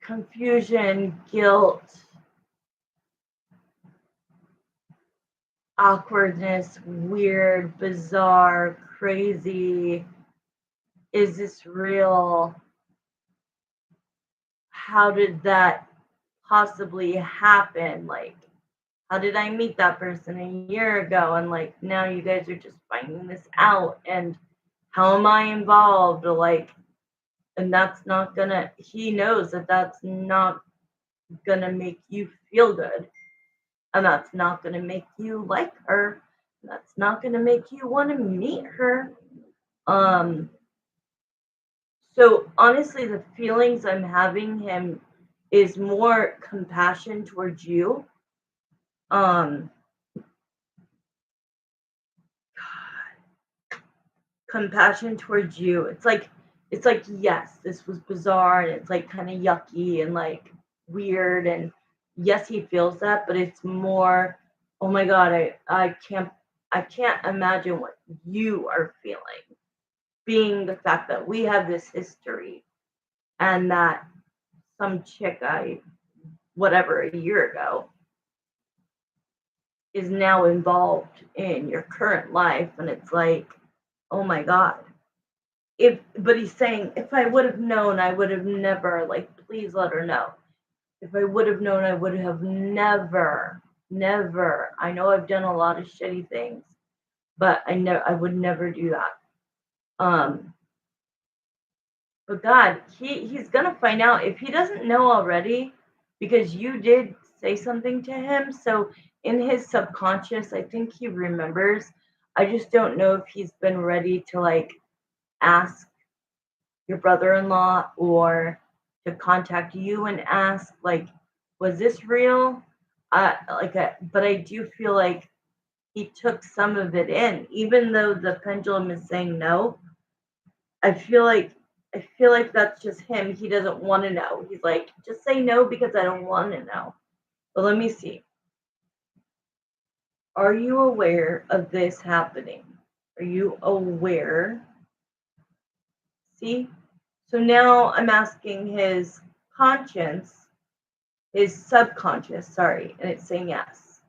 confusion, guilt, awkwardness, weird, bizarre, crazy. Is this real? How did that possibly happen? Like, how did I meet that person a year ago? And like, now you guys are just finding this out. And how am I involved? Like, And that's not gonna, he knows that that's not gonna make you feel good. And that's not gonna make you like her. That's not gonna make you want to meet her. Um, so honestly, the feelings I'm having him is more compassion towards you. Um, compassion towards you. It's like yes, this was bizarre and it's like kind of yucky and like weird and yes, he feels that, but it's more, oh my god, I can't imagine what you are feeling. Being the fact that we have this history and that some chick I whatever a year ago is now involved in your current life and it's like, oh my god. If but he's saying if I would have known, I would have never, like, please let her know. If I would have known, I would have never. I know I've done a lot of shitty things, but I would never do that. Um, but God, he's gonna find out if he doesn't know already, because you did say something to him. So in his subconscious, I think he remembers. I just don't know if he's been ready to like ask your brother-in-law or to contact you and ask like, was this real? But I do feel like he took some of it in, even though the pendulum is saying no. I feel like that's just him. He doesn't want to know. He's like, just say no because I don't want to know. But let me see. Are you aware of this happening? Are you aware? See? So now I'm asking his conscience, his subconscious, sorry, and it's saying yes.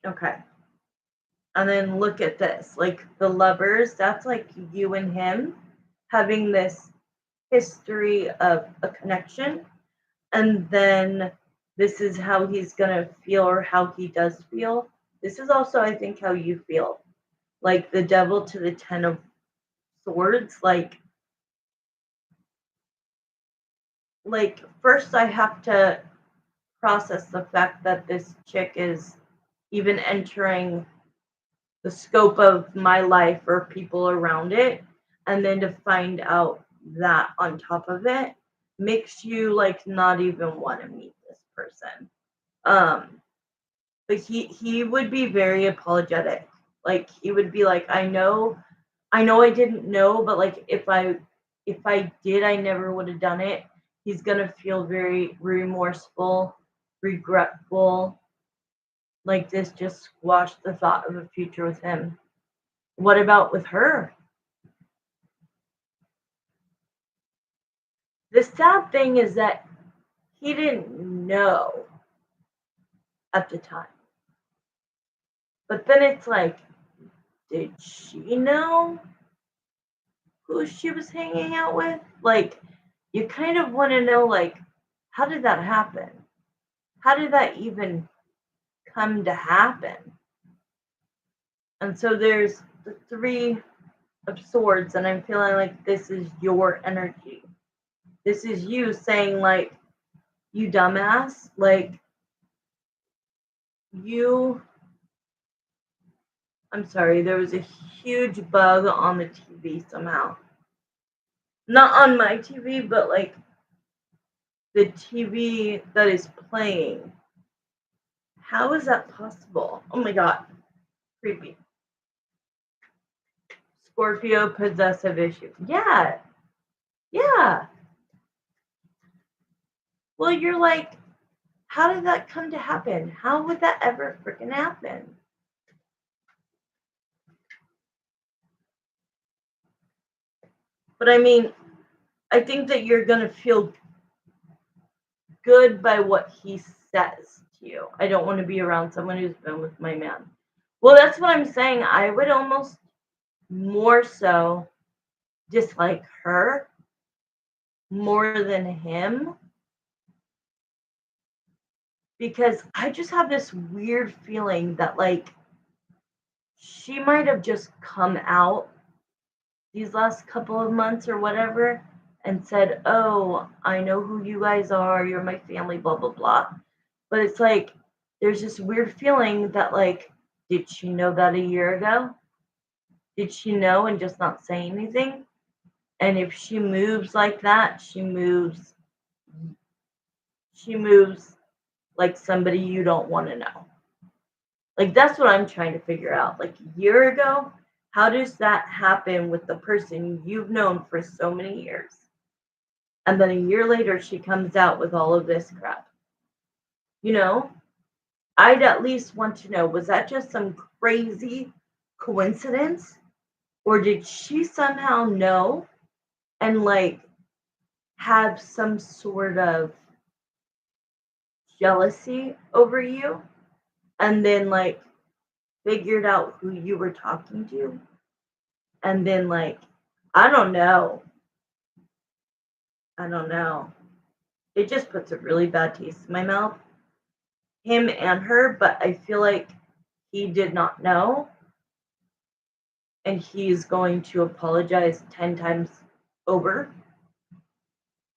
Okay. And then look at this. Like the lovers, that's like you and him having this history of a connection. And then this is how he's going to feel or how he does feel. This is also, I think, how you feel. Like the devil to the 10 of swords. Like first I have to process the fact that this chick is even entering the scope of my life or people around it, and then to find out that on top of it makes you like not even want to meet this person. um but he would be very apologetic. Like he would be like, I know I didn't know, but like if I did, I never would have done it. He's gonna feel very remorseful, regretful. Like this just squashed the thought of a future with him. What about with her? The sad thing is that he didn't know at the time. But then it's like, did she know who she was hanging out with? Like, you kind of want to know, like, how did that happen? How did that even come to happen? And so there's the three of swords, and I'm feeling like this is your energy. This is you saying, like, you dumbass, like, you. I'm sorry, there was a huge bug on the TV somehow. Not on my TV, but like the TV that is playing. How is that possible? Oh my god, creepy. Scorpio possessive issue. Yeah, yeah. Well, you're like, how did that come to happen? How would that ever freaking happen? But I mean, I think that you're gonna feel good by what he says to you. I don't want to be around someone who's been with my man. Well, that's what I'm saying. I would almost more so dislike her more than him, because I just have this weird feeling that like she might have just come out these last couple of months or whatever and said, "Oh, I know who you guys are. You're my family, blah, blah, blah." But it's like, there's this weird feeling that, like, did she know that a year ago? Did she know and just not say anything? And if she moves like that, she moves like somebody you don't want to know. Like, that's what I'm trying to figure out. Like, a year ago, how does that happen with the person you've known for so many years? And then a year later, she comes out with all of this crap. You know, I'd at least want to know, was that just some crazy coincidence? Or did she somehow know and, like, have some sort of jealousy over you and then, like, figured out who you were talking to? And then, like, I don't know. I don't know. It just puts a really bad taste in my mouth. Him and her, but I feel like he did not know and he's going to apologize 10 times over.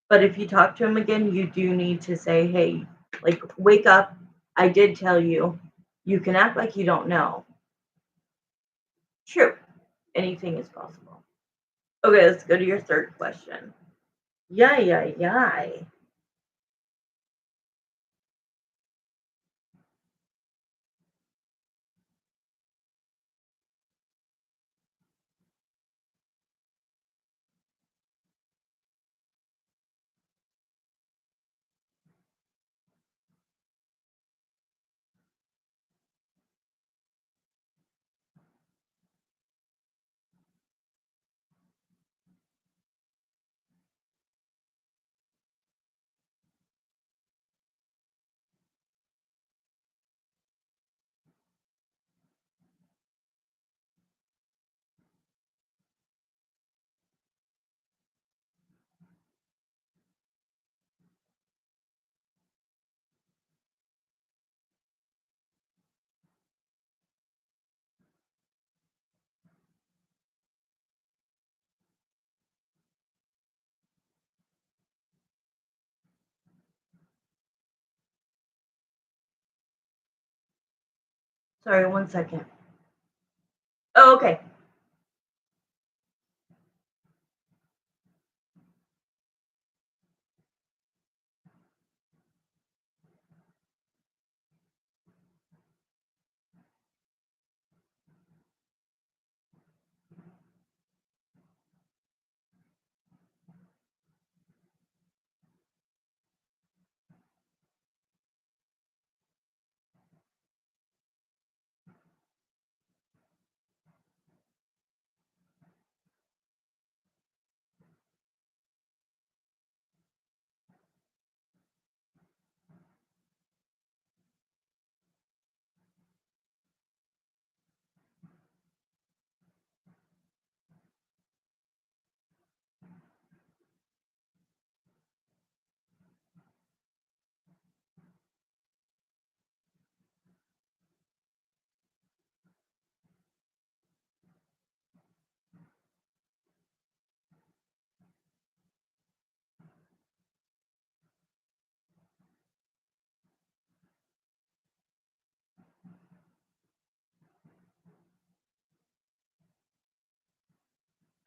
But if you talk to him again, you do need to say, "Hey, like, wake up. I did tell you." You can act like you don't know. True. Anything is possible. Okay, let's go to your third question. Yay, yay, yay. Sorry, 1 second. Oh, okay.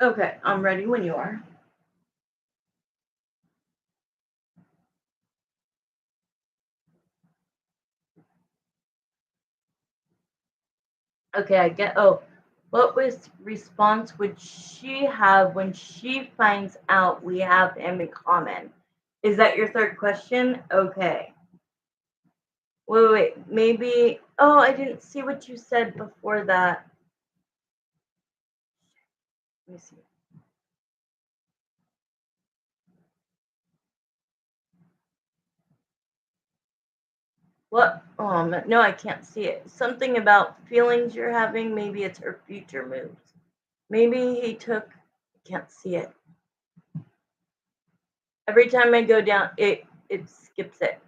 Okay, I'm ready when you are. Okay, I get. Oh, what response would she have when she finds out we have him in common? Is that your third question? Okay. Wait. Maybe. Oh, I didn't see what you said before that. Let me see. What? No, I can't see it. Something about feelings you're having. Maybe it's her future moves. Maybe he took. I can't see it. Every time I go down, it skips it.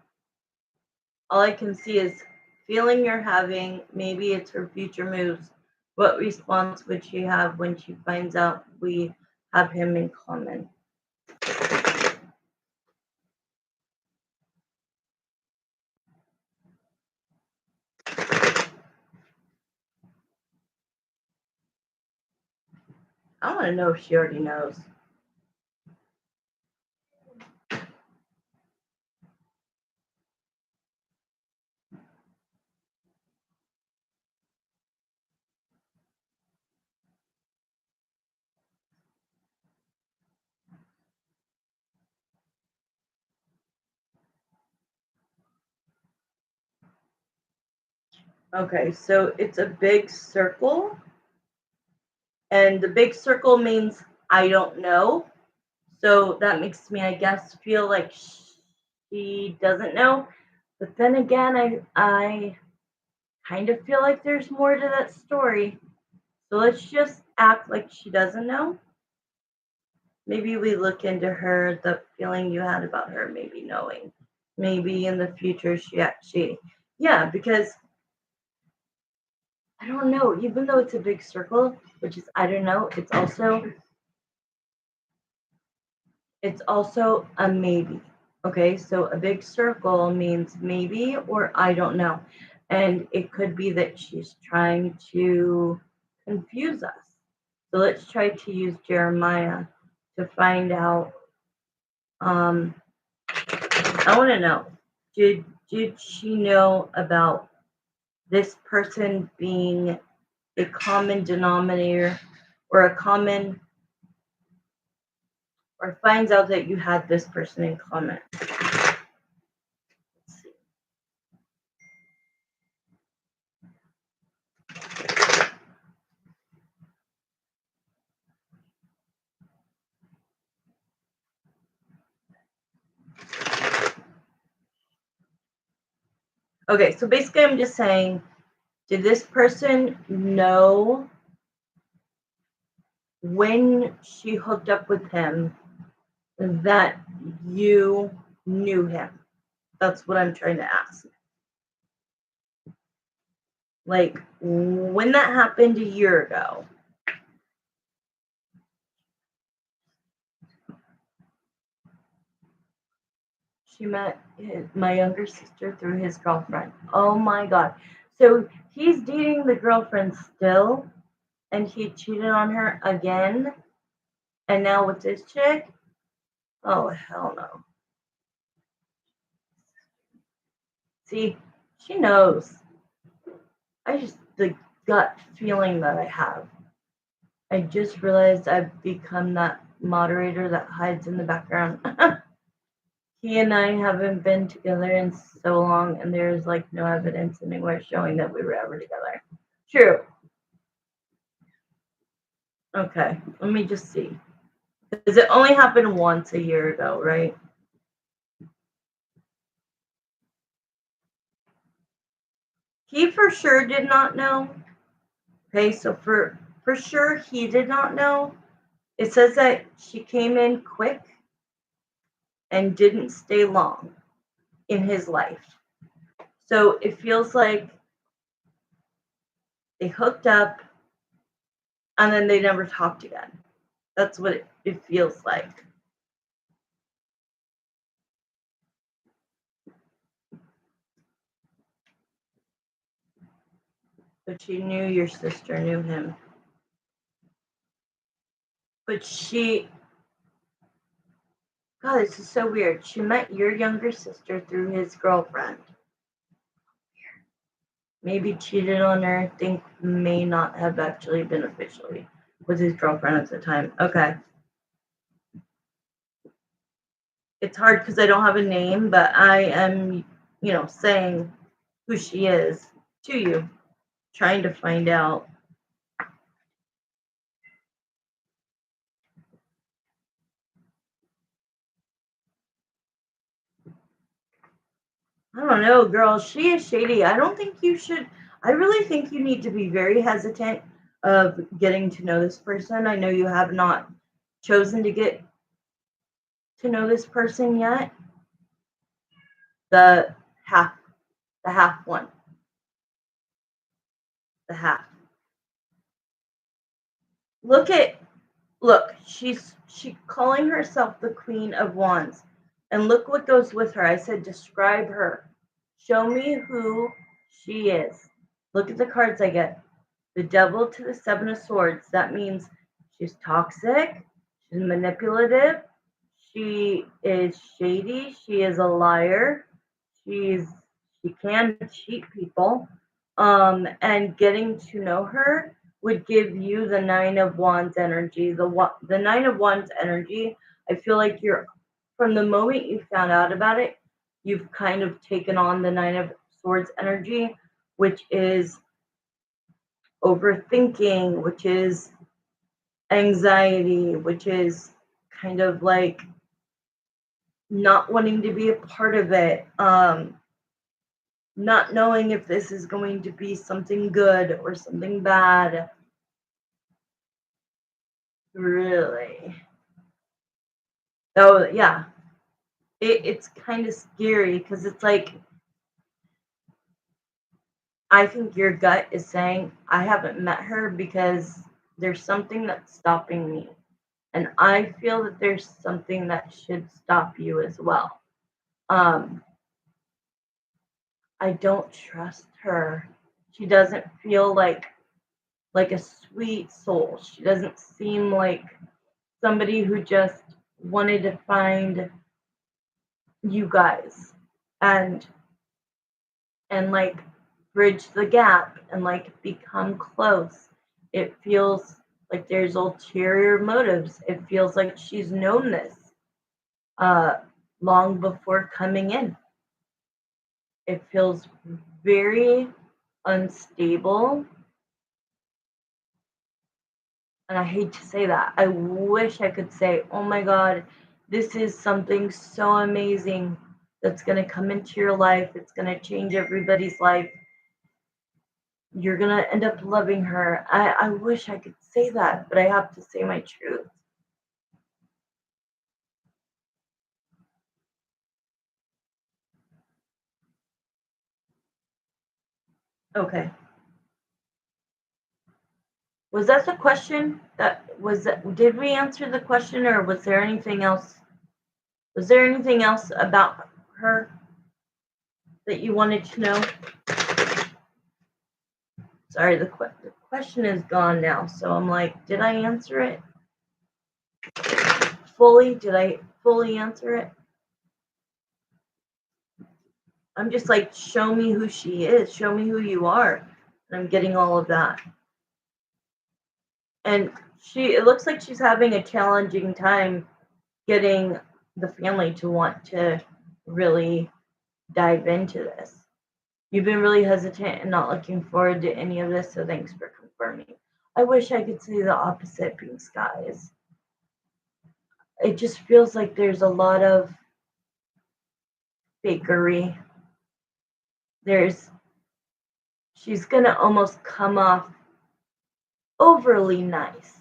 All I can see is feeling you're having. Maybe it's her future moves. What response would she have when she finds out we have him in common? I want to know if she already knows. Okay, so it's a big circle, and the big circle means I don't know. So that makes me, I guess, feel like she doesn't know. But then again, I kind of feel like there's more to that story. So let's just act like she doesn't know. Maybe we look into her, the feeling you had about her, maybe knowing. Maybe in the future she actually, yeah, because I don't know, even though it's a big circle, which is I don't know, it's also a maybe. Okay, so a big circle means maybe or I don't know. And it could be that she's trying to confuse us. So let's try to use Jeremiah to find out. Um, I want to know, did she know about this person being a common denominator or a common or finds out that you had this person in common? Okay, so basically I'm just saying, did this person know when she hooked up with him that you knew him? That's what I'm trying to ask. Like, when that happened a year ago, she met my younger sister through his girlfriend. Oh my God. So he's dating the girlfriend still, and he cheated on her again, and now with this chick? Oh, hell no. See, she knows. I just, the gut feeling that I have. I just realized I've become that moderator that hides in the background. He and I haven't been together in so long, and there's like no evidence anywhere showing that we were ever together. True. Okay, let me just see. Because it only happened once a year ago, right? He for sure did not know. Okay, so for sure he did not know. It says that she came in quick and didn't stay long in his life. So it feels like they hooked up and then they never talked again. That's what it feels like. But she knew your sister knew him. But God, this is so weird. She met your younger sister through his girlfriend. Maybe cheated on her, think may not have actually been officially with his girlfriend at the time. Okay. It's hard because I don't have a name, but I am, saying who she is to you, trying to find out. I don't know, girl. She is shady. I don't think you should. I really think you need to be very hesitant of getting to know this person. I know you have not chosen to get to know this person yet. The half, the half one, the half. look, she calling herself the Queen of Wands. And look what goes with her. I said describe her. Show me who she is. Look at the cards I get. The Devil to the Seven of Swords. That means she's toxic, she's manipulative, she is shady, she is a liar, she can cheat people. And getting to know her would give you the Nine of Wands energy. The Nine of Wands energy, I feel like you're from the moment you found out about it, you've kind of taken on the Nine of Swords energy, which is overthinking, which is anxiety, which is kind of like not wanting to be a part of it, not knowing if this is going to be something good or something bad. Really. Oh, yeah. It's kind of scary because it's like, I think your gut is saying, I haven't met her because there's something that's stopping me. And I feel that there's something that should stop you as well. I don't trust her. She doesn't feel like a sweet soul. She doesn't seem like somebody who just wanted to find you guys and like bridge the gap and like become close. It feels like there's ulterior motives. It feels like she's known this long before coming in. It feels very unstable. And I hate to say that. I wish I could say, oh my God, this is something so amazing that's going to come into your life. It's going to change everybody's life. You're going to end up loving her. I wish I could say that, but I have to say my truth. Okay. Was that the question? Did we answer the question, or was there anything else? Was there anything else about her that you wanted to know? Sorry, the question is gone now. So I'm like, did I answer it fully? Did I fully answer it? I'm just like, show me who she is. Show me who you are. And I'm getting all of that. And it looks like she's having a challenging time getting the family to want to really dive into this. You've been really hesitant and not looking forward to any of this, so thanks for confirming. I wish I could say the opposite, pink skies. It just feels like there's a lot of fakery. She's gonna almost come off overly nice.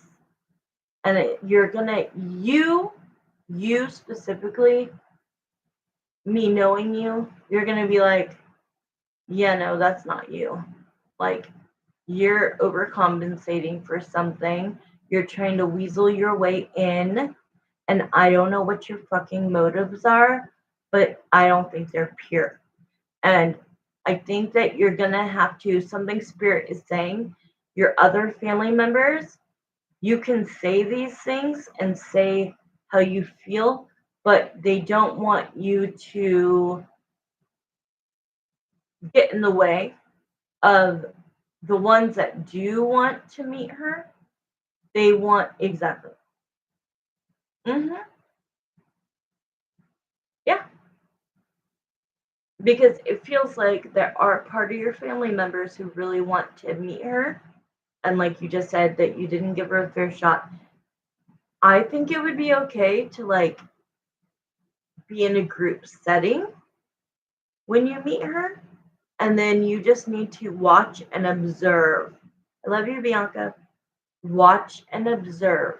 And you specifically, me knowing you're gonna be like, yeah, no, that's not you. Like, you're overcompensating for something. You're trying to weasel your way in. And I don't know what your fucking motives are, but I don't think they're pure. And I think that you're going to have to, something spirit is saying, your other family members, you can say these things and say how you feel, but they don't want you to get in the way of the ones that do want to meet her. They want, exactly. Yeah. Because it feels like there are part of your family members who really want to meet her. And like you just said, that you didn't give her a fair shot. I think it would be okay to like be in a group setting when you meet her. And then you just need to watch and observe. I love you, Bianca. Watch and observe.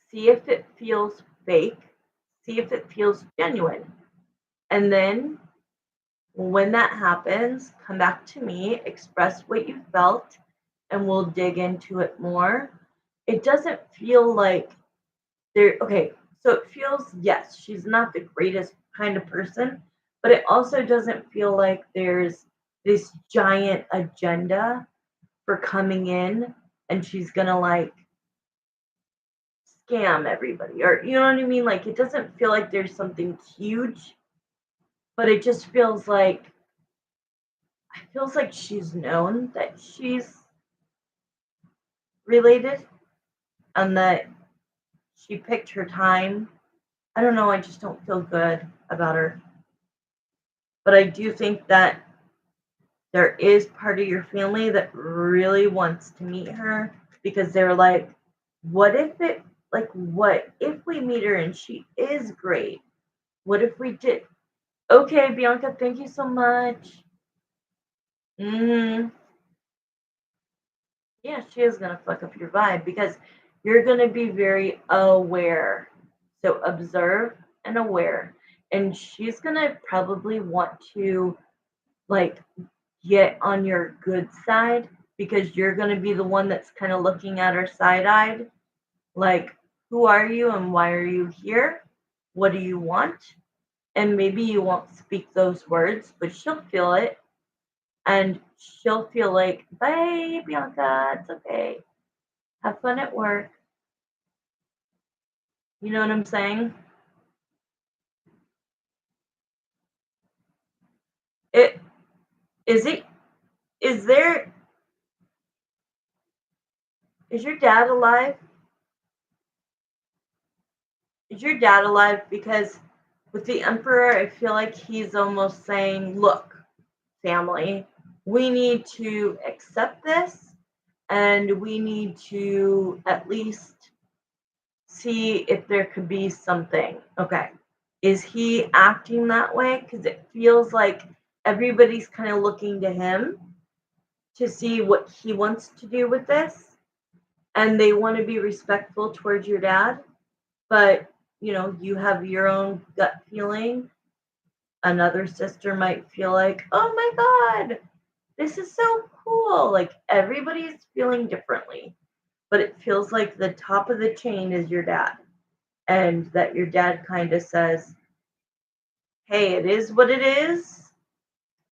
See if it feels fake. See if it feels genuine. And then when that happens, come back to me, express what you felt, and we'll dig into it more. It doesn't feel like there, okay, so it feels, yes, she's not the greatest kind of person, but it also doesn't feel like there's this giant agenda for coming in and she's gonna like scam everybody, or you know what I mean? Like it doesn't feel like there's something huge, but it just feels like she's known that she's related and that she picked her time. I don't know, I just don't feel good about her. But I do think that there is part of your family that really wants to meet her because they're like, what if we meet her and she is great? What if we did? Okay, Bianca, thank you so much. hmm Yeah, she is going to fuck up your vibe because you're going to be very aware. So observe and aware. And she's going to probably want to like get on your good side because you're going to be the one that's kind of looking at her side-eyed, like, who are you and why are you here? What do you want? And maybe you won't speak those words, but she'll feel it and she'll feel like, bye, Bianca, it's okay. Have fun at work. You know what I'm saying? It is it is there is your dad alive? Is your dad alive? Because with the Emperor, I feel like he's almost saying, look, family, we need to accept this and we need to at least see if there could be something. Okay. Is he acting that way? Because it feels like everybody's kind of looking to him to see what he wants to do with this. And they want to be respectful towards your dad. But, you know, you have your own gut feeling. Another sister might feel like, oh my God, this is so cool. Like everybody's feeling differently, but it feels like the top of the chain is your dad, and that your dad kind of says, hey, it is what it is.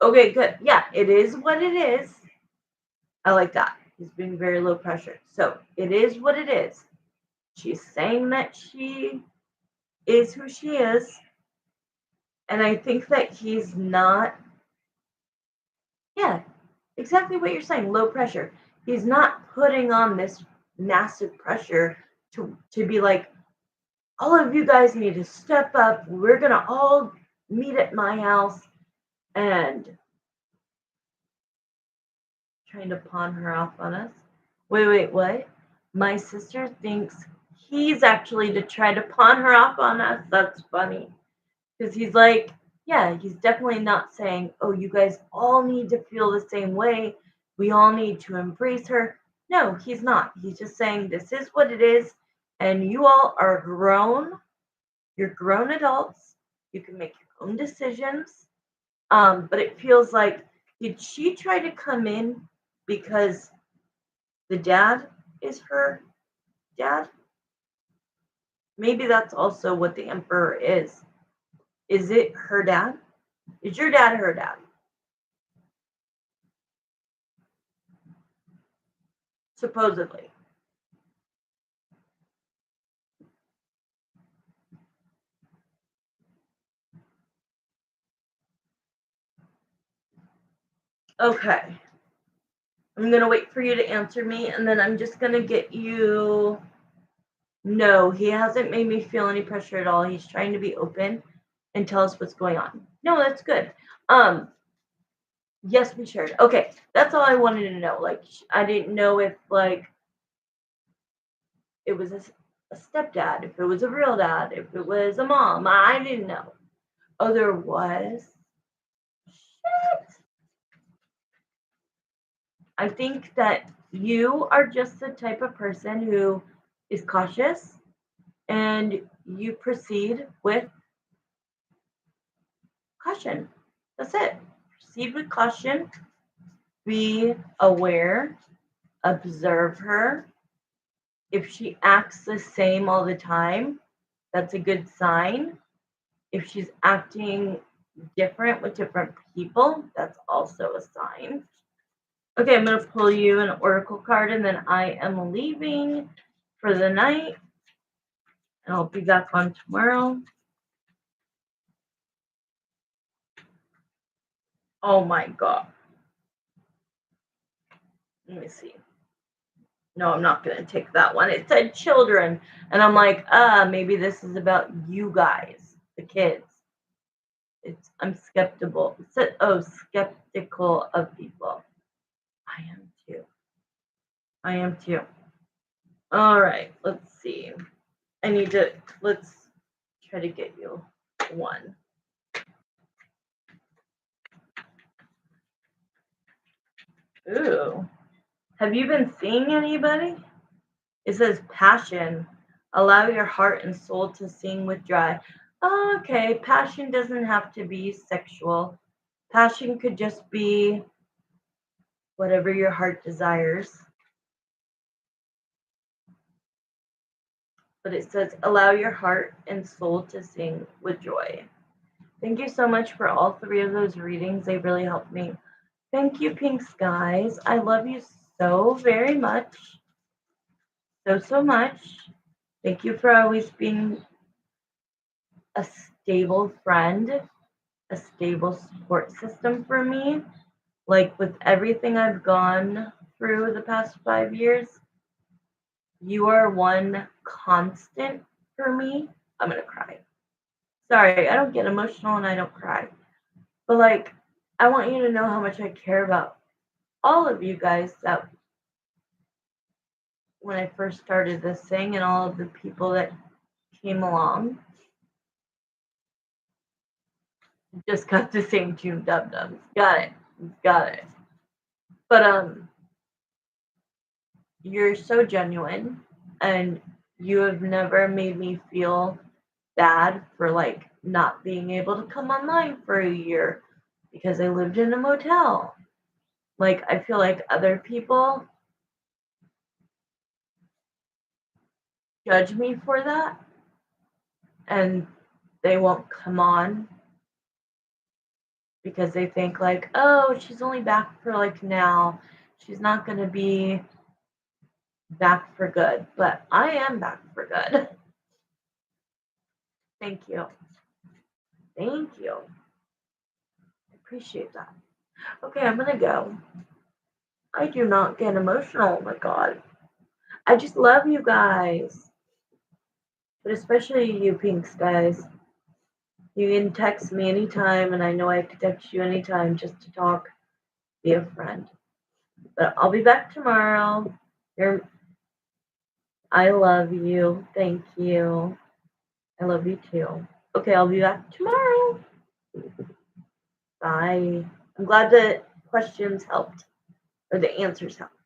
Okay, good. Yeah, it is what it is. I like that. He's being very low pressure. So it is what it is. She's saying that she is who she is. And I think that he's not, yeah, exactly what you're saying, low pressure. He's not putting on this massive pressure to be like, all of you guys need to step up. We're gonna all meet at my house and trying to pawn her off on us. Wait, what? My sister thinks he's actually to try to pawn her off on us. That's funny. Because he's like, yeah, he's definitely not saying, oh, you guys all need to feel the same way. We all need to embrace her. No, he's not. He's just saying, this is what it is. And you all are grown. You're grown adults. You can make your own decisions. But it feels like, did she try to come in because the dad is her dad? Maybe that's also what the emperor is. Is it her dad? Is your dad her dad? Supposedly. Okay. I'm going to wait for you to answer me, and then I'm just going to get you. No, he hasn't made me feel any pressure at all. He's trying to be open and tell us what's going on. No, that's good. Yes, we shared. Okay, that's all I wanted to know. Like, I didn't know if like it was a stepdad, if it was a real dad, if it was a mom. I didn't know. Oh, there was. Shit. I think that you are just the type of person who is cautious and you proceed with caution. That's it. Proceed with caution. Be aware observe her. If she acts the same all the time, that's a good sign. If she's acting different with different people, that's also a sign. Okay, I'm going to pull you an oracle card, and then I am leaving for the night, and I'll be back on tomorrow. Oh my God. Let me see. No, I'm not going to take that one. It said children, and I'm like, maybe this is about you guys, the kids. I'm skeptical. It said, skeptical of people. I am too. I am too. All right, let's see. Let's try to get you one. Ooh. Have you been seeing anybody? It says passion. Allow your heart and soul to sing with joy. Oh, okay. Passion doesn't have to be sexual. Passion could just be whatever your heart desires. But it says, allow your heart and soul to sing with joy. Thank you so much for all 3 of those readings. They really helped me. Thank you, Pink Skies. I love you so very much. So much. Thank you for always being a stable friend, a stable support system for me. Like with everything I've gone through the past 5 years, you are one constant for me. I'm going to cry. Sorry, I don't get emotional and I don't cry. But like, I want you to know how much I care about all of you guys, that when I first started this thing, and all of the people that came along. Just got the same tune, Dub Dubs. Got it. But you're so genuine, and you have never made me feel bad for like not being able to come online for a year because I lived in a motel. Like, I feel like other people judge me for that, and they won't come on because they think like, oh, she's only back for like now. She's not going to be back for good. But I am back for good. Thank you. Thank you. I appreciate that. Okay, I'm going to go. I do not get emotional. Oh my God. I just love you guys. But especially you, Pinks, guys. You can text me anytime, and I know I can text you anytime just to talk, be a friend. But I'll be back tomorrow. I love you. Thank you. I love you too. Okay, I'll be back tomorrow. Bye. I'm glad the questions helped, or the answers helped.